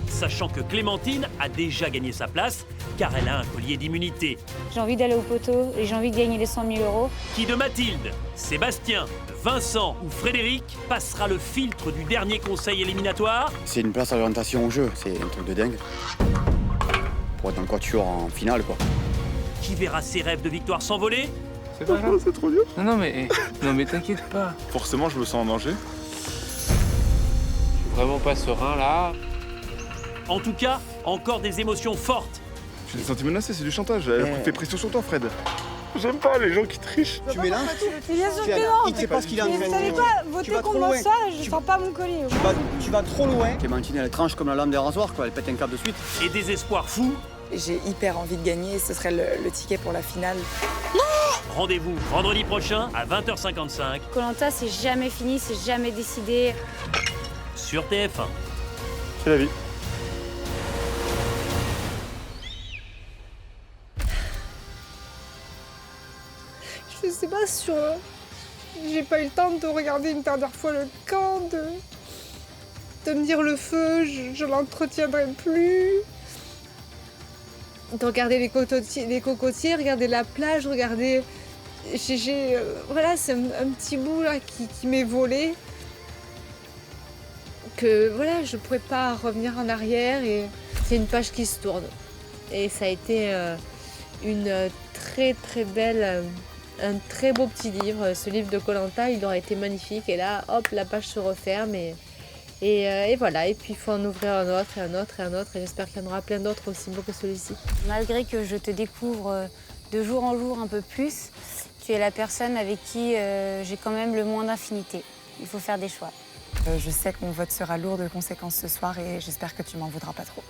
Sachant que Clémentine a déjà gagné sa place, car elle a un collier d'immunité. J'ai envie d'aller au poteau et j'ai envie de gagner les 100 000 euros. Qui de Mathilde, Sébastien, Vincent ou Frédéric passera le filtre du dernier conseil éliminatoire? C'est une place à l'orientation au jeu, c'est un truc de dingue. Pour être dans le quatuor en finale, quoi. Qui verra ses rêves de victoire s'envoler? C'est pas grave, c'est trop dur. Non mais t'inquiète pas. Forcément, je me sens en danger. Je suis vraiment pas serein là. En tout cas, encore des émotions fortes. Je l'ai senti menacé, c'est du chantage. Elle fait pression sur toi, Fred. J'aime pas les gens qui trichent. Tu mélanges. Bien sûr que non. Il sait pas ce qu'il a en Mais vous train savez de quoi? Tu Votez vas trop contre loin. ça, je sens pas mon collier. Tu vas trop loin. Clémentine, elle tranche comme la lame des rasoirs, quoi. Elle pète un câble de suite. Et des espoirs fous. J'ai hyper envie de gagner, ce serait le ticket pour la finale. Rendez-vous vendredi prochain à 20h55 Koh-Lanta, c'est jamais fini, c'est jamais décidé. sur TF1. C'est la vie. Je sais pas sur... J'ai pas eu le temps de regarder une dernière fois le camp, de me dire le feu, je l'entretiendrai plus. De regarder les cocotiers, regarder la plage, regarder... voilà, c'est un petit bout là qui m'est volé. Que voilà, je pourrais pas revenir en arrière et c'est une page qui se tourne. Et ça a été une très très belle... un très beau petit livre, ce livre de Koh-Lanta, il aurait été magnifique. Et là, hop, la page se referme et voilà. Et puis il faut en ouvrir un autre et un autre et un autre. Et j'espère qu'il y en aura plein d'autres aussi beaux que celui-ci. Malgré que je te découvre de jour en jour un peu plus, tu es la personne avec qui j'ai quand même le moins d'affinité. Il faut faire des choix. Je sais que mon vote sera lourd de conséquences ce soir et j'espère que tu m'en voudras pas trop.